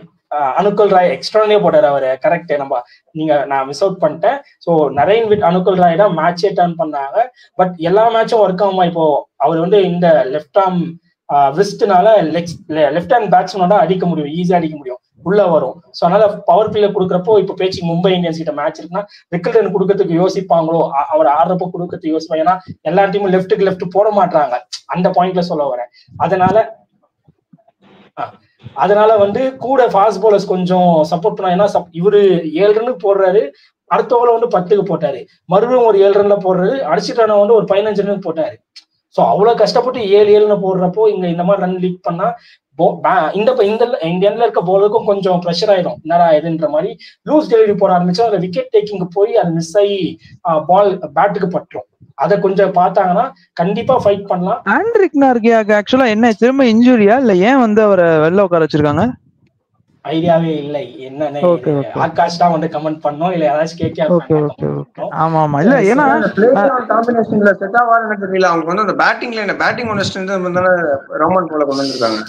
அனுகுல் ராய் எக்ஸ்ட்ரானே போட்டாரு அவரு. கரெக்ட், நான் மிஸ் அவுட் பண்ணிட்டேன். ஸோ நரேன் வித் அனுகுல் ராய் தான் மேட்சே டர்ன் பண்ணாங்க. பட் எல்லா மேட்சும் ஒர்க் ஆகுமா? இப்போ அவர் இந்த லெஃப்ட் ஆர்ம் விஸ்ட்னால லெஃப்ட் ஹேண்ட் பேட்ஸ்மேனோட அடிக்க முடியும், ஈஸியா அடிக்க முடியும், உள்ள வரும். ஸோ அதனால பவர் பிளே கொடுக்குறப்போ இப்போ பேச்சு மும்பை இந்தியன்ஸ் கிட்ட மேட்ச் இருக்குன்னா விக்கெட் கொடுக்கறதுக்கு யோசிப்பாங்களோ, அவர் ஆடுறப்போ கொடுக்கறதுக்கு யோசிப்பாங்க. ஏன்னா எல்லா டீமும் லெஃப்ட் போட மாட்டாங்க, அந்த பாயிண்ட்ல சொல்ல வரேன். அதனால கூட ஃபாஸ்ட் பவுலர்ஸ் கொஞ்சம் சப்போர்ட் பண்ணா. ஏன்னா இவரு 7 ரன் போடுறாரு, அடுத்த ஓவர் 10க்கு போட்டாரு, மறுபடியும் ஒரு 7 ரன்ல போடுறாரு, அடிச்சுட்டான ஒரு 15 ரன் போட்டாரு. சோ அவ்வளவு கஷ்டப்பட்டு 7 போடுறப்போ இந்த மாதிரி ரன் லீக் பண்ணா இந்த எண்ட்ல இருக்க பவுலருக்கும் கொஞ்சம் ப்ரெஷர் ஆயிடும், என்னடா இதுன்ற மாதிரி லூஸ் டெலிவரி போட ஆரம்பிச்சா அந்த விக்கெட் டேக்கிங் போய் அது மிஸ் ஆகி பால் பேட்டுக்கு பட்டுரும். அதை கொஞ்சம் பார்த்தாங்கன்னா கண்டிப்பா ஃபைட் பண்ணலாம். ஆண்ட்ரிக் நார்கியாக்கு ஆக்சுவலா என்ன திரும்ப இன்ஜுரியா இல்ல ஏன் அவரை வெளில உட்கார வச்சிருக்காங்க? ஐடியாவே இல்லை என்னன்னு. ஆகாஷ் தான் கமெண்ட் பண்ணோம், இல்ல யாராச்சும் கேட்க. ஆமா ஆமா, இல்ல ஏன்னா காம்பினேஷன்ல செட் ஆவாருன்னு தெரியல. அவங்க அந்த பேட்டிங்ல என்ன பேட்டிங் ஒன்னு ஸ்ட்ரென்த் ரோமன் போல கொண்டு வந்திருக்காங்க.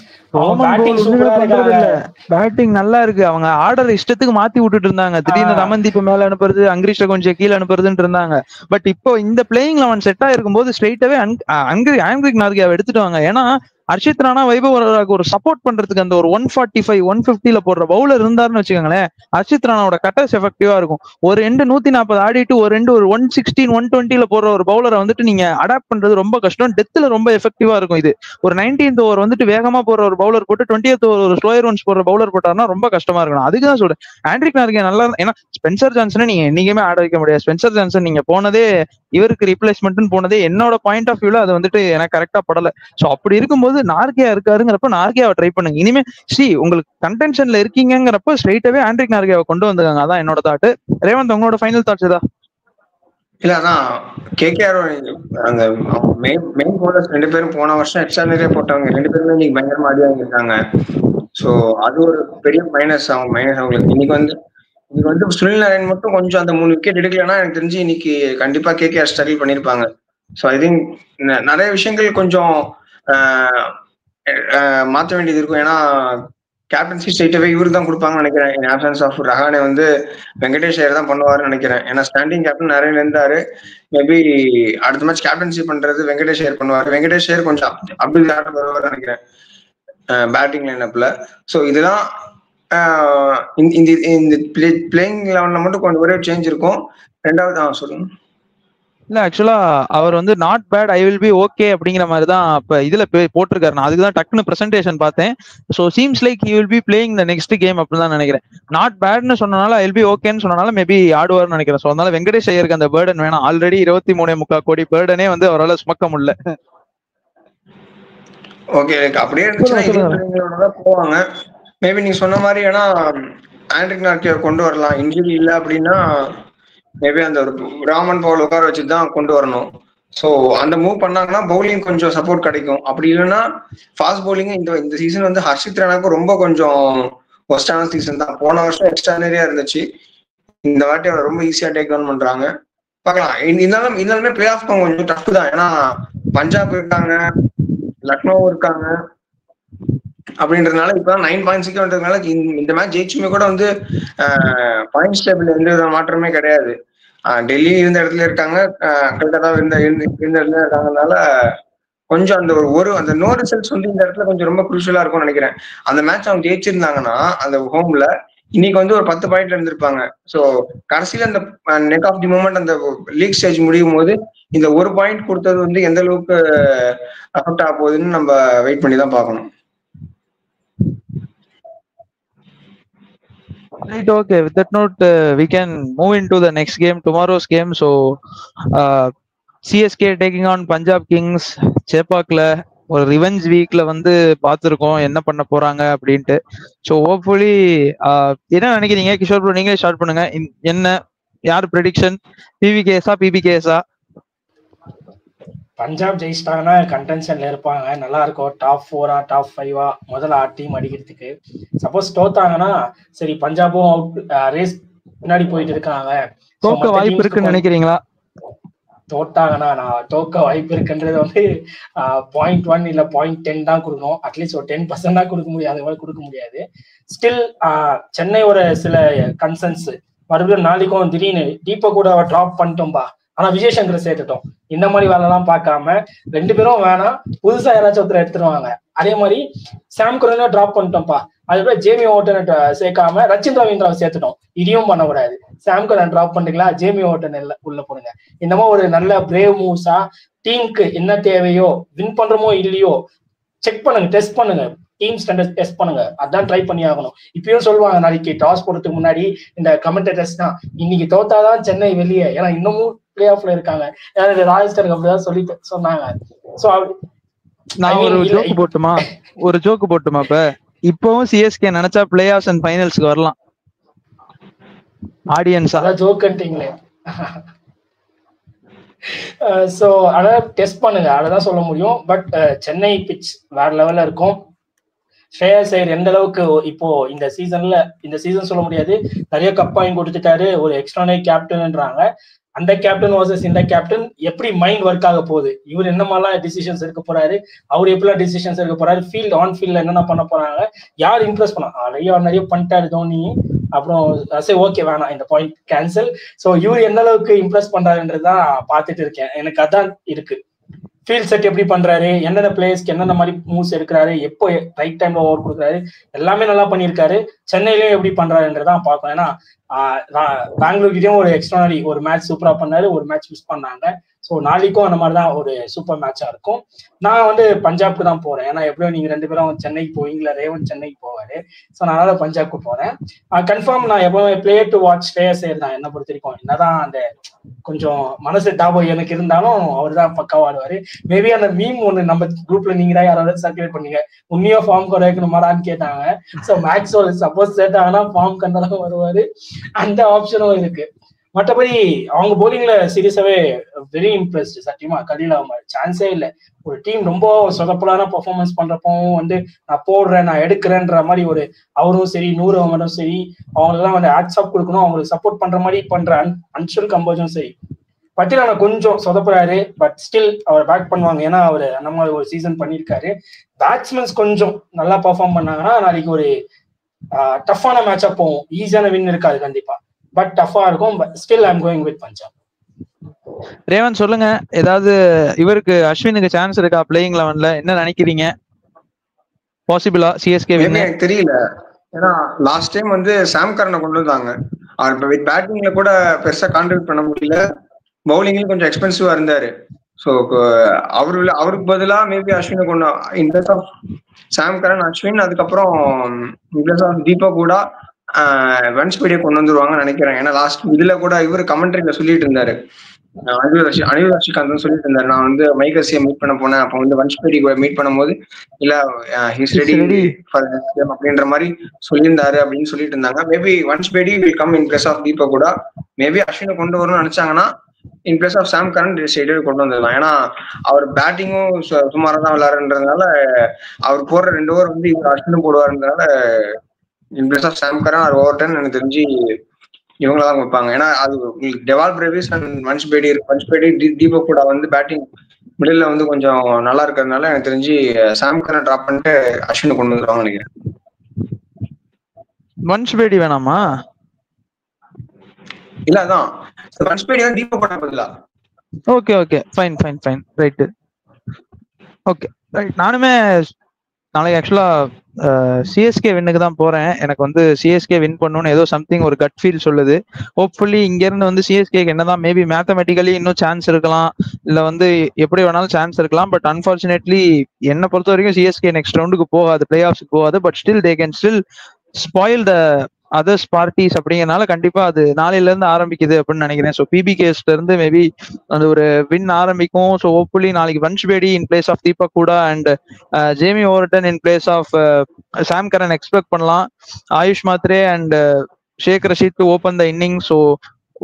பேட்டிங் நல்லா இருக்கு, அவங்க ஆர்டர் இஷ்டத்துக்கு மாத்தி விட்டுட்டு இருந்தாங்க. திடீர்னு ரமன்தீப் மேல அனுப்புறது, அங்கிரீஷ கொஞ்சம் கீழே அனுப்புறதுன்னு இருந்தாங்க. பட் இப்போ இந்த பிளேயிங் 11 செட் ஆயிருக்கும் போது ஸ்ட்ரெயிட்டாவே ஆண்ட்ரிக் நார்கியாவை எடுத்துட்டு. ஏன்னா ஹர்ஷித் ராணா, வைபவ் ஒரு சப்போர்ட் பண்றதுக்கு அந்த ஒரு 145 150 போடுற பவுலர் இருந்தாருன்னு வச்சுக்கோங்களேன், ஹர்ஷித் ராணாவோட கட்டர்ஸ் எஃபெக்டிவா இருக்கும். ஒரு 140 ஆடிட்டு ஒரு 116 120 போடுற ஒரு பவுலரை நீங்க அடாப்ட் பண்றது ரொம்ப கஷ்டம். டெத்ல ரொம்ப எஃபெக்டிவா இருக்கும். இது ஒரு 19th ஓவர் வேகமா போற ஒரு பவுலர் போட்டு 20th ஓவர் ஒரு ஸ்லோயர் ஒன்ஸ் போடுற பவுலர் போட்டாருன்னா ரொம்ப கஷ்டமா இருக்கணும். அதுக்குதான் சொல்றேன் ஆண்ட்ரிக் நார்கியா நல்லா. ஏன்னா ஸ்பென்சர் ஜான்சனை நீங்க என்னைக்குமே ஆட வைக்க முடியாது. ஸ்பென்சர் ஜான்சன் நீங்க போனதே இவருக்கு ரீப்ளேஸ்மெண்ட் போனதே என்னோட பாயிண்ட் ஆஃப் வியூல அது எனக்கு கரெக்டா படல. சோ அப்படி இருக்கும்போது நார்கியா இருக்காருங்கிறப்ப நார்கியாவை ட்ரை பண்ணுங்க. இனிமே உங்களுக்கு கன்டென்ஷன்ல இருக்கீங்கிறப்ப ஸ்ட்ரெயிட்டாவே ஆண்ட்ரிக் நார்கியாவை கொண்டு வந்துருக்காங்க. அதான் என்னோட தாட். ரேவந்த், உங்களோட ஃபைனல் தாட்ஸ் ஏதா? இல்ல அதான் கேகேஆர் அந்த மெயின் பவுலர்ஸ் 2 பேரும் போன வருஷம் எக்ஸ்ட்ரா நிறைய போட்டவங்க 2 பேருமே இன்னைக்கு பயங்கரமா ஆடி வாங்கியிருக்காங்க. சோ அது ஒரு பெரிய மைனஸ் அவங்களுக்கு. இன்னைக்கு சுனில் நாராயண் மட்டும் கொஞ்சம் அந்த 3 விக்கெட் எடுக்கலன்னா எனக்கு தெரிஞ்சு இன்னைக்கு கண்டிப்பா கேகேஆர் ஸ்ட்ரகிள் பண்ணிருப்பாங்க. ஸோ ஐ திங்க் நிறைய விஷயங்கள் கொஞ்சம் மாற்ற வேண்டியது இருக்கும். ஏன்னா கேப்டன்சி ஸ்ட்ரெயிட்டாவே இவரு தான் கொடுப்பாங்கன்னு நினைக்கிறேன். இன் ஆப்சன்ஸ் ஆஃப் ரஹானே வெங்கடேஷ் ஐயர் தான் பண்ணுவாருன்னு நினைக்கிறேன். ஏன்னா ஸ்டாண்டிங் கேப்டன் நிறைய இருந்தாரு. மேபி அடுத்த மேட்ச் கேப்டன்சி பண்றது வெங்கடேஷ் ஐயர் பண்ணுவாரு. வெங்கடேஷ் ஐயர் கொஞ்சம் அப்படி ஆட்டம் வருவாருன்னு நினைக்கிறேன் பேட்டிங் லைனப்ல. ஸோ இதெல்லாம் இந்த பிளேயிங் 11ல மட்டும் கொஞ்சம் ஒரே சேஞ்ச் இருக்கும். ரெண்டாவது சொல்லுங்க. இல்ல ஆக்சுவலா அவர் not bad, I will be okay அப்படிங்கிற மாதிரி தான் இப்ப இதுல போட்டிருக்காரு. நான் அதுக்கு தான் டக்குன்னு பிரசன்டேஷன் பார்த்தேன். So seems like he will be playing the next game அப்படின்னு தான் நினைக்கிறேன். நாட் பேட்னு சொன்னனால ஐ வில் பி ஓகேன்னு சொன்னனால மேபி ஆடுவார்னு நினைக்கிறேன். ஸோ அதனால வெங்கடேஷ் ஐயருக்கு அந்த பேர்டன் வேணாம். ஆல்ரெடி 23.3 கோடி பேர்டனே அவரால் சுமக்க முடியல. ஓகே, அப்படியே இருந்துச்சுன்னா போவாங்க. மேபி நீங்க சொன்ன மாதிரி ஏன்னா ஆண்ட்ரிக் நார்கியா கொண்டு வரலாம். இன்ஜுரி இல்லை அப்படின்னா மேபி அந்த ஒரு ராமன் பவுல் உட்கார வச்சுதான் கொண்டு வரணும். ஸோ அந்த மூவ் பண்ணாங்கன்னா பவுலிங் கொஞ்சம் சப்போர்ட் கிடைக்கும். அப்படி இல்லைன்னா ஃபாஸ்ட் பவுலிங் இந்த சீசன் ஹர்ஷித் ராணாக்கு ரொம்ப கொஞ்சம் ஒஸ்டான சீசன் தான். போன வருஷம் எக்ஸ்ட்ரானரியா இருந்துச்சு, இந்த வாட்டி அவரை ரொம்ப ஈஸியா டேக் டவுன் பண்றாங்க. பார்க்கலாம். இருந்தாலுமே பிளே ஆஃப் கொஞ்சம் டஃப் தான். ஏன்னா பஞ்சாப் இருக்காங்க, லக்னோ இருக்காங்க அப்படின்றதுனால இப்ப 9 பாயிண்ட்ஸ் வந்ததுனால இந்த மேட்ச் ஜெயிச்சுமே கூட பாயிண்ட்ஸ் டேபிள் எந்த வித மாற்றமே கிடையாது. டெல்லி இருந்த இடத்துல இருக்காங்க, கல்கத்தா இருந்த இடத்துல இருக்காங்கனால கொஞ்சம் அந்த நோ ரிசல்ட்ஸ் இந்த இடத்துல கொஞ்சம் ரொம்ப குரூஷியலா இருக்கும்னு நினைக்கிறேன். அந்த மேட்ச் அவங்க ஜெயிச்சிருந்தாங்கன்னா அந்த ஹோம்ல இன்னைக்கு ஒரு 10 பாயிண்ட்ல இருந்திருப்பாங்க. ஸோ கடைசியில அந்த நெக் ஆஃப் தி மூமெண்ட் அந்த லீக் ஸ்டேஜ் முடியும் போது இந்த ஒரு பாயிண்ட் கொடுத்தது எந்த அளவுக்கு அஃபெக்ட் ஆக போகுதுன்னு நம்ம வெயிட் பண்ணி தான் பார்க்கணும். Right, okay. With that note, we can move into the next game, tomorrow's game. So, CSK taking on Punjab Kings. சேப்பாக்ல ஒரு ரிவெஞ்ச் வீக்ல பார்த்துருக்கோம் என்ன பண்ண போறாங்க அப்படின்ட்டு. ஸோ ஹோப்ஃபுல்லி என்ன நினைக்கிறீங்க கிஷோர் ப்ரோ, நீங்களே ஸ்டார்ட் பண்ணுங்க. என்ன யார் ப்ரெடிக்ஷன்? பிவிகேஎஸா பிபிகேஎஸா? பஞ்சாப் ஜெயிச்சிட்டாங்கன்னா கண்டென்ஷன்ல இருப்பாங்க, நல்லா இருக்கும். டாப் 4 டாப் 5 முதல்ல டீம் அடிக்கிறதுக்கு. சப்போஸ் தோத்தாங்கன்னா சரி பஞ்சாபும் அவுட், ரேஸ் பின்னாடி போயிட்டு இருக்காங்க. தோக்க வாய்ப்பு இருக்குன்னு நினைக்கிறீங்களா? தோட்டாங்கன்னா நான் தோக்க வாய்ப்பு இருக்குன்றது வந்து 0.1 இல்ல 0.10 தான் கொடுக்கணும். அட்லீஸ்ட் ஒரு 10% தான் கொடுக்க முடியாது, அது மாதிரி கொடுக்க முடியாது. ஸ்டில் சென்னை ஒரு சில கன்சர்ன்ஸ் மறுபடியும் நாளைக்கும் திடீர்னு டீப்பை கூட டிராப் பண்ணிட்டோம்பா, ஆனா விஜயசங்கரை சேர்த்துட்டோம். இந்த மாதிரி வேலைலாம் பார்க்காம 2 பேரும் வேணாம், புதுசா யாராச்சும் ஒருத்தர் எடுத்துருவாங்க. அதே மாதிரி சாம் கரனை டிராப் பண்ணிட்டோம்ப்பா, அதுக்கப்புறம் ஜேமி ஓட்டனை சேர்க்காம ரச்சின் ரவீந்திராவை சேர்த்துட்டோம். இதையும் பண்ணக்கூடாது. சாம் கரன் டிராப் பண்ணிக்கலாம், ஜேமி ஓட்டன் உள்ள போடுங்க. இந்த மாதிரி ஒரு நல்ல பிரேவ் மூவ்ஸா டீமுக்கு என்ன தேவையோ, வின் பண்றோமோ இல்லையோ செக் பண்ணுங்க, டெஸ்ட் பண்ணுங்க, டீம் ஸ்டாண்டர்ட் டெஸ்ட் பண்ணுங்க. அதான் ட்ரை பண்ணி ஆகணும். இப்பயும் சொல்லுவாங்க நாளைக்கு டாஸ் போடுறதுக்கு முன்னாடி இந்த கமெண்டேட்டர்ஸ் தான், இன்னைக்கு தோத்தாதான் சென்னை வெளியே, ஏன்னா இன்னமும் பிளே ஆஃப்ல இருக்காங்க. ராஜஸ்தானுக்கு அப்படிதான் சொல்லிட்டு சொன்னாங்க. சோ நான் ஒரு ஜோக்கு போட்டுமா இப்ப இப்பவும் சிஎஸ்கே நினைச்சா பிளே ஆஃப்ஸ் அண்ட் ஃபைனல்ஸ்க்கு வரலாம். ஆடியன்ஸா ஜோக்குன்றீங்களே. சோ அதான் டெஸ்ட் பண்ணுங்க, அதான் சொல்ல முடியும். பட் சென்னை பிட்ச் வேற லெவல்ல இருக்கும். ஸ்ரேயஸ் ஐயர் எந்த அளவுக்கு இப்போ இந்த சீசன் சொல்ல முடியாது, நிறைய கப் வாங்கி கொடுத்துட்டாரு, ஒரு எக்ஸ்ட்ரானரி கேப்டன்ன்றாங்க. அந்த கேப்டன் வர்சஸ் இந்த கேப்டன் எப்படி மைண்ட் ஒர்க் ஆக போகுது, இவர் என்ன மாதிரிலாம் டிசிஷன்ஸ் எடுக்க போறாரு, அவர் எப்படிலாம் டிசிஷன்ஸ் எடுக்க போறாரு, ஃபீல்ட் ஆன் ஃபீல்ட்ல என்னென்ன பண்ண போறாங்க, யார் இம்ப்ரெஸ் பண்ண நிறைய பண்ணிட்டாரு தோனி. அப்புறம் சரி ஓகே வேணாம், இந்த பாயிண்ட் கேன்சல். ஸோ இவர் எந்த அளவுக்கு இம்ப்ரெஸ் பண்றாருன்றதுதான் பார்த்துட்டு இருக்கேன். எனக்கு அதான் இருக்கு. ஃபீல்ட் செட் எப்படி பண்றாரு, என்னென்ன பிளேயர்ஸ்க்கு என்னென்ன மாதிரி மூவ்ஸ் எடுக்கிறாரு, எப்போ ரைட் டைம்ல ஓவர் கொடுக்குறாரு, எல்லாமே நல்லா பண்ணியிருக்காரு. சென்னையிலயும் எப்படி பண்றாருன்றதான் பார்க்கணும். ஏன்னா பெங்களூர்கிட்டயும் ஒரு எக்ஸ்ட்ரானரி ஒரு மேட்ச் சூப்பரா பண்ணாரு, ஒரு மேட்ச் மிஸ் பண்ணாங்க. ஸோ நாளைக்கும் அந்த மாதிரிதான் ஒரு சூப்பர் மேட்சா இருக்கும். நான் வந்து பஞ்சாப்க்கு தான் போறேன். ஏன்னா எப்படியோ நீங்க 2 பேரும் சென்னைக்கு போவீங்களா, ரேவன் சென்னைக்கு போவாரு. ஸோ நான் அதனால பஞ்சாப்க்கு போறேன். கன்ஃபார்ம் நான் எப்பவுமே பிளேயர் டு வாட்ச் ஸ்ரேயஸ் ஐயர் தான் என்ன பொறுத்த வரைக்கும். என்னதான் அந்த கொஞ்சம் மனசு டாபோ எனக்கு இருந்தாலும் அவர் தான் பக்காவா ஆடுவாரு. மேபி அந்த மீம் ஒண்ணு நம்ம குரூப்ல நீங்க தான் யாராவது சர்க்குலேட் பண்ணீங்க, உன்னியோ ஃபார்ம் குறைக்கணுமாடான்னு கேட்டாங்க. ஸோ மேக்ஸ் சப்போஸ் சேர்த்தாங்கன்னா ஃபார்ம் கண்டதான் வருவாரு, அந்த ஆப்ஷனும் இருக்கு. மற்றபடி அவங்க போலிங்ல சீரியஸாவே வெரி இம்ப்ரெஸ்ட். சத்தியமா கலீல் அஹ்மத் சான்ஸே இல்லை. ஒரு டீம் ரொம்ப சொதப்பலான பெர்ஃபார்மன்ஸ் பண்றப்பவும் வந்து நான் போடுறேன், நான் எடுக்கிறேன்ற மாதிரி ஒரு அவரும் சரி, நூறு அஹ்மதும் சரி, அவங்களெல்லாம் வந்து ஆட்ஸ்அப் கொடுக்கணும், அவங்களுக்கு சப்போர்ட் பண்ற மாதிரி பண்ற அன்ஷுல் கம்போஜும் சரி. பட்டியல கொஞ்சம் சொதப்புறாரு, பட் ஸ்டில் அவர் பேக் பண்ணுவாங்க. ஏன்னா அவர் அந்த மாதிரி ஒரு சீசன் பண்ணியிருக்காரு. பேட்ஸ்மேன்ஸ் கொஞ்சம் நல்லா பெர்ஃபார்ம் பண்ணாங்கன்னா நாளைக்கு ஒரு டஃப்பான மேட்சா போகும். ஈஸியான வின் இருக்காது கண்டிப்பா, பட் டஃபா இருக்கும். But still I am going with Punjab. Revan சொல்லுங்க, ஏதாவது இவருக்கு அஸ்வினுக்கு சான்ஸ் இருக்கா பிளேயிங் 11ல? என்ன நினைக்கிறீங்க, பாசிபிளா சிஎஸ்கே வின்? எனக்கு தெரியல. ஏன்னா லாஸ்ட் டைம் வந்து சாம் கரனை கொண்டு வந்தாங்க, அவர் பேட்டிங்ல கூட பெருசா கான்ட்ரிபியூட் பண்ண முடியல, பவுலிங்லயும் கொஞ்சம் எக்ஸ்பென்சிவா இருந்தாரு. ஸோ அவருக்கு பதிலா மேபி அஸ்வினை கொண்டு இன் பிளேஸ் ஆஃப் சாம் கரன் அஸ்வின், அதுக்கப்புறம் இன் பிளேஸ் ஆஃப் தீபக் கூட வன்ஸ்பீடியை கொண்டு வந்துருவாங்கன்னு நினைக்கிறேன். ஏன்னா லாஸ்ட் இதுல கூட இவர் கமெண்ட்ரியில சொல்லிட்டு இருந்தாரு, அனிருத் ரஷிகாந்த் சொல்லிட்டு இருந்தாரு, நான் வந்து மைகசியை மீட் பண்ண போனேன், அப்போ வந்து வன்ஸ்பீடி மீட் பண்ணும்போது இல்ல his ready for next game அப்படின்ற மாதிரி சொல்லியிருந்தாரு அப்படின்னு சொல்லிட்டு இருந்தாங்க. Maybe வன்ஸ்பீடி will come in place of Deepak கூட. மேபி அஸ்வினை கொண்டு வரணும்னு நினைச்சாங்கன்னா in place of Sam Karan stadium கொண்டு வந்துடலாம். ஏன்னா அவர் பேட்டிங்கும் சுமாராக தான் விளையாடுறதுனால அவர் போடுற 2 ஓவர் வந்து இவர் அஸ்வினும் போடுவாருன்றதுனால in place of Sam Karan are over 10 எனக்கு தெரிஞ்சு இவங்களதான் வைப்பாங்க. ஏன்னா அது டெவால் பிரேவிஸ் அண்ட் வன்ஸ்பேடி தீபக் கூட வந்து பேட்டிங் மிடில் வந்து கொஞ்சம் நல்லா இருக்கிறதுனால எனக்கு தெரிஞ்சு சாம் கரன் டிராப் பண்ணிட்டு அஸ்வினை கொண்டு வந்துருவாங்க நினைக்கிறேன். வன்ஸ்பேடி வேணாமா? இல்ல அதான் வன்ஸ்பேடி தான் தீபக் பண்ண பதிலா. Okay okay fine fine fine right. Okay right. நானுமே நாளைக்கு ஆக்சுவலா சிஎஸ்கே வின்னுக்கு தான் போறேன். எனக்கு வந்து சிஎஸ்கே வின் பண்ணணும்னு ஏதோ சம்திங் ஒரு கட் ஃபீல் சொல்லுது. ஹோப்ஃபுல்லி இங்க இருந்து வந்து சிஎஸ்கேக்கு என்னதான் மேபி மேத்தமெட்டிக்கலி இன்னும் சான்ஸ் இருக்கலாம், இல்ல வந்து எப்படி வேணாலும் சான்ஸ் இருக்கலாம். பட் அன்பார்ச்சுனேட்லி என்னை பொறுத்த வரைக்கும் சிஎஸ்கே நெக்ஸ்ட் ரவுண்டுக்கு போகாது, பிளே ஆஃப்ஸ்க்கு போகாது. But still they can still spoil the others parties அப்படிங்கிறனால கண்டிப்பா அது நாளையில இருந்து ஆரம்பிக்குது அப்படின்னு நினைக்கிறேன். ஸோ பிபிகேஸ்ல இருந்து மேபி அந்த ஒரு வின் ஆரம்பிக்கும். ஸோ ஹோப்ஃபுல்லி நாளைக்கு வன்ஸ்பேடி இன் பிளேஸ் ஆஃப் தீபக் கூட and Jamie Overton in place of Sam Karan expect பண்ணலாம். AYUSH Mhatre and shake Rashid to open the inning. So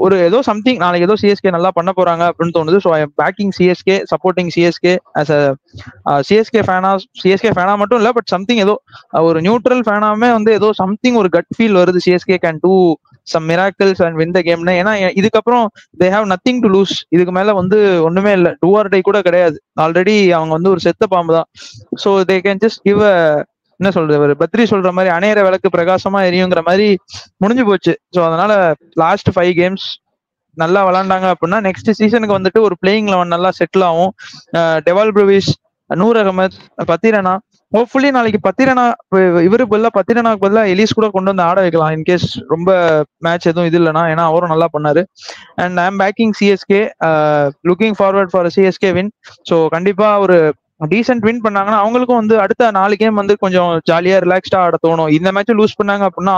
ஒரு ஏதோ சம்திங் நாளைக்கு ஏதோ சிஎஸ்கே நல்லா பண்ண போறாங்க அப்படின்னு தோணுது. So I am backing CSK, supporting CSK as a CSK ஃபேனா மட்டும் இல்ல, பட் சம்திங் ஏதோ ஒரு நியூட்ரல் ஃபேனாமே வந்து ஏதோ சம்திங் ஒரு கட் ஃபீல் வருது, CSK can do some miracles and win the கேம்னு. ஏன்னா இதுக்கப்புறம் they have nothing to lose. இதுக்கு மேல வந்து ஒண்ணுமே இல்லை, டூ ஆர் டை கூட கிடையாது. ஆல்ரெடி அவங்க வந்து ஒரு செத்த பாம்பு தான். So they can just give a, என்ன சொல்றது, ஒரு பத்ரி சொல்ற மாதிரி அணையிற விளக்கு பிரகாசமா எரியுங்கிற மாதிரி முடிஞ்சு போச்சு. ஸோ அதனால லாஸ்ட் 5 games நல்லா விளாண்டாங்க அப்படின்னா நெக்ஸ்ட் சீசனுக்கு வந்துட்டு ஒரு பிளேயிங் 11 நல்லா செட்டில் ஆகும். Dewald Brevis, Noor Ahmad, Pathirana, hopefully நாளைக்கு பத்திரனா இவருக்கு பதிலாக பத்திரனாக்கு பதிலாக எலிஸ் கூட கொண்டு வந்து ஆட வைக்கலாம் இன்கேஸ் ரொம்ப மேட்ச் எதுவும் இது இல்லைனா, ஏன்னா அவரும் நல்லா பண்ணாரு. And I am backing CSK, looking forward for CSK win. So கண்டிப்பா ஒரு டீசென்ட் வின் பண்ணாங்கன்னா அவங்களுக்கும் வந்து அடுத்த 4 கேம் வந்து கொஞ்சம் ஜாலியா ரிலாக்ஸ்டா ஆட தோணும். இந்த மேட்ச் லூஸ் பண்ணாங்க அப்படின்னா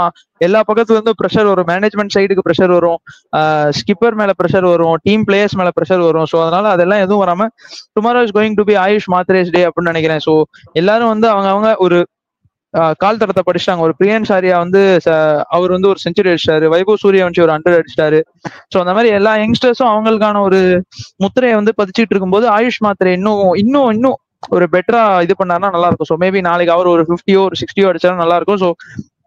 எல்லா பக்கத்துல இருந்து ப்ரெஷர் வரும், மேனேஜ்மெண்ட் சைடுக்கு ப்ரெஷர் வரும், ஸ்கிப்பர் மேல ப்ரெஷர் வரும், டீம் பிளேயர்ஸ் மேல ப்ரெஷர் வரும். ஸோ அதனால அதெல்லாம் எதுவும் வராம tomorrow is going to be Ayush Mhatre's day அப்படின்னு நினைக்கிறேன். ஸோ எல்லாரும் வந்து அவங்க ஒரு கால் தரத்தை படிச்சிட்டாங்க. ஒரு பிரியன் சாரியா வந்து அவர் வந்து ஒரு செஞ்சுரி அடிச்சிட்டாரு, வைபவ் சூரியவன்ஷி ஒரு 100 அடிச்சிட்டாரு. ஸோ அந்த மாதிரி எல்லா யங்ஸ்டர்ஸும் அவங்களுக்கான ஒரு முத்திரையை வந்து பதிச்சுட்டு இருக்கும்போது ஆயுஷ் மாத்திரை இன்னும் ஒரு பெட்டரா இது பண்ணாருன்னா நல்லா இருக்கும். ஸோ மேபி நாளைக்கு அவர் ஒரு 50 ஒரு 60 அடிச்சாலும் நல்லா இருக்கும். So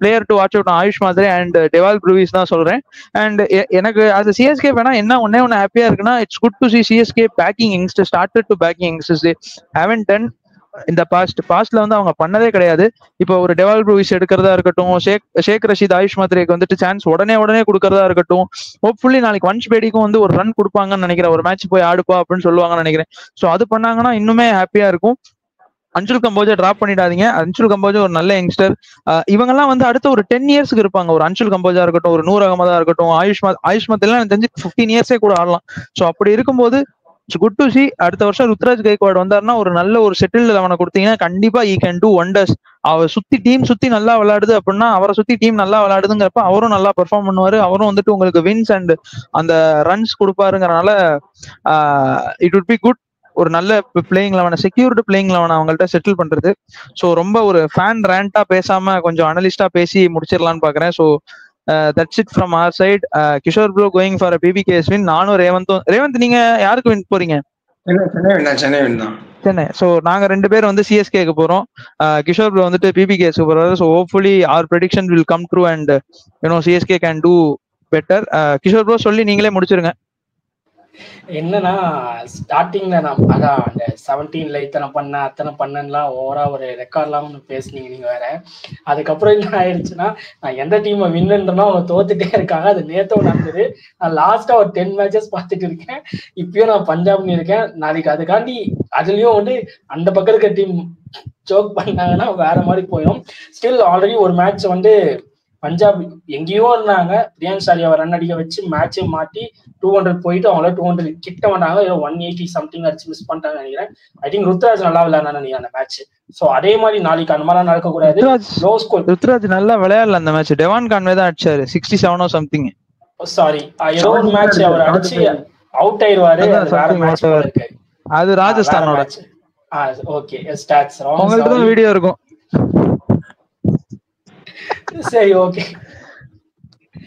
player to watch out AYUSH மாத்திரை அண்ட் டெவால் ப்ரூவிஸ் தான் சொல்றேன். அண்ட் எனக்கு அது சிஎஸ்கே வேணா என்ன ஒன்னே ஹாப்பியா இருக்குன்னா, it's good to see CSK backing youngster, started to backing youngsters. Haven't done இந்த பாஸ்ட்ல வந்து அவங்க பண்ணதே கிடையாது. இப்போ ஒரு டெவால் ப்ரூவிஸ் எடுக்கிறதா இருக்கட்டும், ஷேக் ரஷீத், ஆயுஷ் மாத்திரைக்கு வந்துட்டு சான்ஸ் உடனே கொடுக்கறதா இருக்கட்டும். ஹோப்ஃபுல்லி நாளைக்கு வன்ஷ் பேடிக்கும் வந்து ஒரு ரன் கொடுப்பாங்கன்னு நினைக்கிறேன், ஒரு மேட்ச் போய் ஆடுப்பா அப்படின்னு சொல்லுவாங்கன்னு நினைக்கிறேன். ஸோ அது பண்ணாங்கன்னா இன்னுமே ஹாப்பியா இருக்கும். அன்சுல் கம்போஜை டிராப் பண்ணிடாதீங்க. அன்சுல் கம்போஜா ஒரு நல்ல யங்ஸ்டர். இவங்கெல்லாம் வந்து அடுத்த ஒரு 10 இயர்ஸ்க்கு இருப்பாங்க. ஒரு அன்சுல் கம்போஜா இருக்கட்டும், ஒரு நூர் அகமதா இருக்கட்டும், ஆயுஷ் மாத்திரைலாம் எனக்கு தெரிஞ்சு 15 இயர்ஸே கூட ஆடலாம். ஸோ அப்படி இருக்கும்போது இட்ஸ் குட் டு சி. அடுத்த வருஷம் ருத்ராஜ் கைக்வாட் வந்தாருன்னா ஒரு நல்ல ஒரு செட்டில் அவனை கொடுத்தீங்கன்னா கண்டிப்பா ஈ கேன் டூ ஒண்டர்ஸ். அவர் டீம் சுத்தி நல்லா விளையாடுது அப்படின்னா, அவரை சுத்தி டீம் நல்லா விளையாடுதுங்கிறப்ப அவரும் நல்லா பெர்ஃபார்ம் பண்ணுவாரு. அவரும் வந்துட்டு உங்களுக்கு வின்ஸ் அண்ட் அந்த ரன்ஸ் கொடுப்பாருங்கிறனால இட் வுட் பி குட். ஒரு நல்ல பிளேயிங் 11, செக்யூர்டு பிளேயிங் 11 அவங்கள்ட்ட செட்டில் பண்றது. ஸோ ரொம்ப ஒரு ஃபேன் ரேண்டா பேசாம கொஞ்சம் அனலிஸ்டா பேசி முடிச்சிடலான்னு பாக்குறேன். So that's it from our side. Kishore bro going for PBKS win. நானும் ரேவந்த் நீங்க யாருக்கு வின் போறீங்க? சென்னை. ஸோ நாங்க 2 பேரும் வந்து சிஎஸ்கேக்கு போறோம். கிஷோர் ப்ரோ வந்துட்டு PBKS போறாரு. So hopefully our prediction will come true and CSK can do better. Kishore bro சொல்லி நீங்களே முடிச்சிருங்க. என்னன்னா ஸ்டார்டிங்ல நான் அதான் அந்த 17ல அத்தனை பண்ணலாம் ஓவரா ஒரு ரெக்கார்ட்லாம் பேசுனீங்க நீங்க வேற. அதுக்கப்புறம் என்ன ஆயிடுச்சுன்னா, நான் எந்த டீமை வின்னுன்றனா அவங்க தோத்துட்டே இருக்காங்க. அது நேத்தோ நடந்தது. நான் லாஸ்டா ஒரு 10 மேட்சஸ் பார்த்துட்டு இருக்கேன். இப்பயும் நான் பஞ்சாப்னு இருக்கேன். நாளைக்கு அதுக்காண்டி அதுலயும் வந்து அந்த பக்கம் இருக்க டீம் ஜோக் பண்ணாங்கன்னா வேற மாதிரி போயிடும். ஸ்டில் ஆல்ரெடி ஒரு மேட்ச் வந்து பஞ்சாப் எங்கேயோ இருந்தாங்க, பிரியன் சாரியாவை ரன் அடிக்க வச்சு மேட்சே மாட்டி 200 போயிட்டு அவங்கள 200 கிட்ட வந்தாங்க. 180 சம்திங் அடிச்சு மிஸ் பண்ணிட்டாங்க நினைக்கிறேன். ஐ திங்க் ருத்ராஜ் நல்லா விளையாடுனா நினைக்கிறேன் அந்த மேட்ச். சோ அதே மாதிரி நாளைக்கு அந்த மாதிரி நடக்க கூடாது. Low score. ருத்ராஜ் நல்லா விளையாடல அந்த மேட்ச். டெவான் கான்வே தான் அடிச்சாரு 67 சம்திங். சாரி, ஏதோ ஒரு மேட்ச் அவர் அடிச்சு அவுட் ஆயிருவாரு. வேற மேட்ச் இருக்கு. அது ராஜஸ்தானோட. Okay, stats wrong. உங்களுக்கு தான் வீடியோ இருக்கும். சரி, ஓகே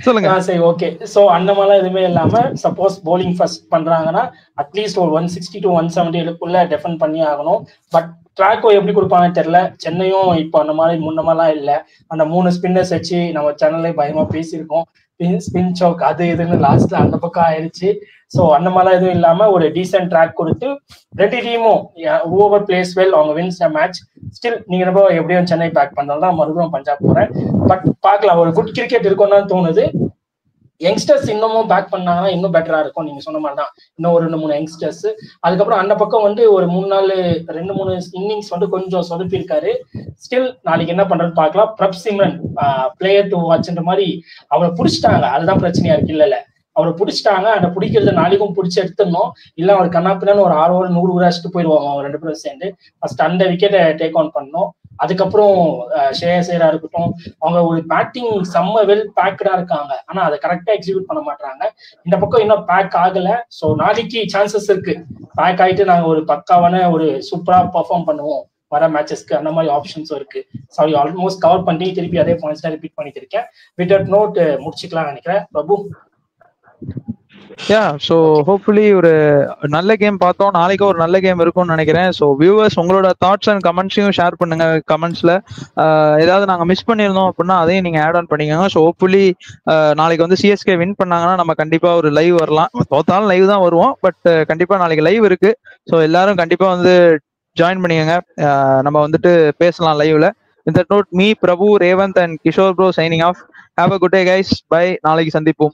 சொல்லுங்க. சரி, ஓகே. சோ அந்த மாதிரிலாம் எதுவுமே இல்லாம சப்போஸ் போலிங் ஃபர்ஸ்ட் பண்றாங்கன்னா அட்லீஸ்ட் ஒரு 160 to 170 டெஃபெண்ட் பண்ணி ஆகணும். பட் ட்ராக்கோ எப்படி கொடுப்பாங்கன்னு தெரியல. சென்னையும் இப்போ அந்த மாதிரி முன்னமாலாம் இல்லை. அந்த 3 ஸ்பின்னர்ஸ் வச்சு நம்ம சேனல்லே பயமா பேசியிருக்கோம். ஸ்பின் சோக் அது இதுன்னு லாஸ்ட்ல அந்த பக்கம் ஆயிடுச்சு. ஸோ அந்த மாதிரிலாம் எதுவும் இல்லாம ஒரு டீசென்ட் ட்ராக் கொடுத்து 2 டீமும் ஓவர் பிளேஸ் வெல், அவங்க வின்ஸ் மேட்ச். ஸ்டில் நீங்க ரொம்ப எப்படியும் சென்னை பேக் பண்ணாலும் தான் மறுபடியும் பஞ்சாப் போறேன். பட் பார்க்கலாம், ஒரு குட் கிரிக்கெட் இருக்கும்னு தான் தோணுது. யங்ஸ்டர்ஸ் இன்னமும் பேக் பண்ணாங்கன்னா இன்னும் பெட்டரா இருக்கும். நீங்க சொன்ன மாதிரி தான் இன்னும் ஒரு 2-3 யங்ஸ்டர்ஸ். அதுக்கப்புறம் அந்த பக்கம் வந்து ஒரு 2-3 இன்னிங்ஸ் வந்து கொஞ்சம் சொதப்பிருக்காரு. ஸ்டில் நாளைக்கு என்ன பண்றது பார்க்கலாம். பிரப் சிம்ரன் பிளேயர் டு வாட்ச்ன்ற மாதிரி அவரை பிடிச்சிட்டாங்க. அதுதான் பிரச்சனையா இருக்கு. இல்ல அவரை பிடிச்சிட்டாங்க. அந்த பிடிக்கிறத நாளைக்கும் பிடிச்சி எடுத்துடணும். இல்ல அவர் கண்ணாப்பின்னு ஒரு 6 over 100 அடிச்சுட்டு போயிடுவாங்க அவங்க 2 பேரும் சேர்ந்து. ஃபர்ஸ்ட் அந்த விக்கெட்டை டேக் ஆன் பண்ணணும். அதுக்கப்புறம் ஷ்ரேயஸ் ஐயரா இருக்கட்டும், அவங்க ஒரு பேட்டிங் செம்ம வெல் பேக்கடா இருக்காங்க. ஆனா அதை கரெக்டா எக்ஸிக்யூட் பண்ண மாட்டாங்க. இந்த பக்கம் இன்னும் பேக் ஆகல. ஸோ நாளைக்கு சான்சஸ் இருக்கு. பேக் ஆயிட்டு நாங்க ஒரு பக்காவான ஒரு சூப்பரா பர்ஃபார்ம் பண்ணுவோம் வர மேட்சஸ்க்கு. அந்த மாதிரி ஆப்ஷன்ஸும் இருக்கு. சாரி, ஆல்மோஸ்ட் கவர் பண்ணி திருப்பி அதே பாயிண்ட்ஸ் ரிப்பீட் பண்ணிட்டு இருக்கேன். வித் தட் நோட் முடிச்சுக்கலாம் நினைக்கிறேன். பிரபு. ஸோ ஹோப்ஃபுல்லி ஒரு நல்ல கேம் பார்த்தோம். நாளைக்கு ஒரு நல்ல கேம் இருக்கும்னு நினைக்கிறேன். ஸோ வியூவர்ஸ் உங்களோட தாட்ஸ் அண்ட் கமெண்ட்ஸையும் ஷேர் பண்ணுங்க கமெண்ட்ஸ்ல. ஏதாவது நாங்கள் மிஸ் பண்ணியிருந்தோம் அப்படின்னா அதையும் நீங்க ஆட் ஆன் பண்ணிக்கோங்க. ஸோ ஹோப்ஃபுல்லி நாளைக்கு வந்து சிஎஸ்கே வின் பண்ணாங்கன்னா நம்ம கண்டிப்பா ஒரு லைவ் வரலாம். தோத்தாலும் லைவ் தான் வருவோம், பட் கண்டிப்பா நாளைக்கு லைவ் இருக்கு. ஸோ எல்லாரும் கண்டிப்பா வந்து ஜாயின் பண்ணிக்கோங்க. நம்ம வந்துட்டு பேசலாம் லைவ்ல. In that note, me, Prabhu, Revant and Kishore bro signing off. Have a good day guys. Bye. நாளைக்கு சந்திப்போம்.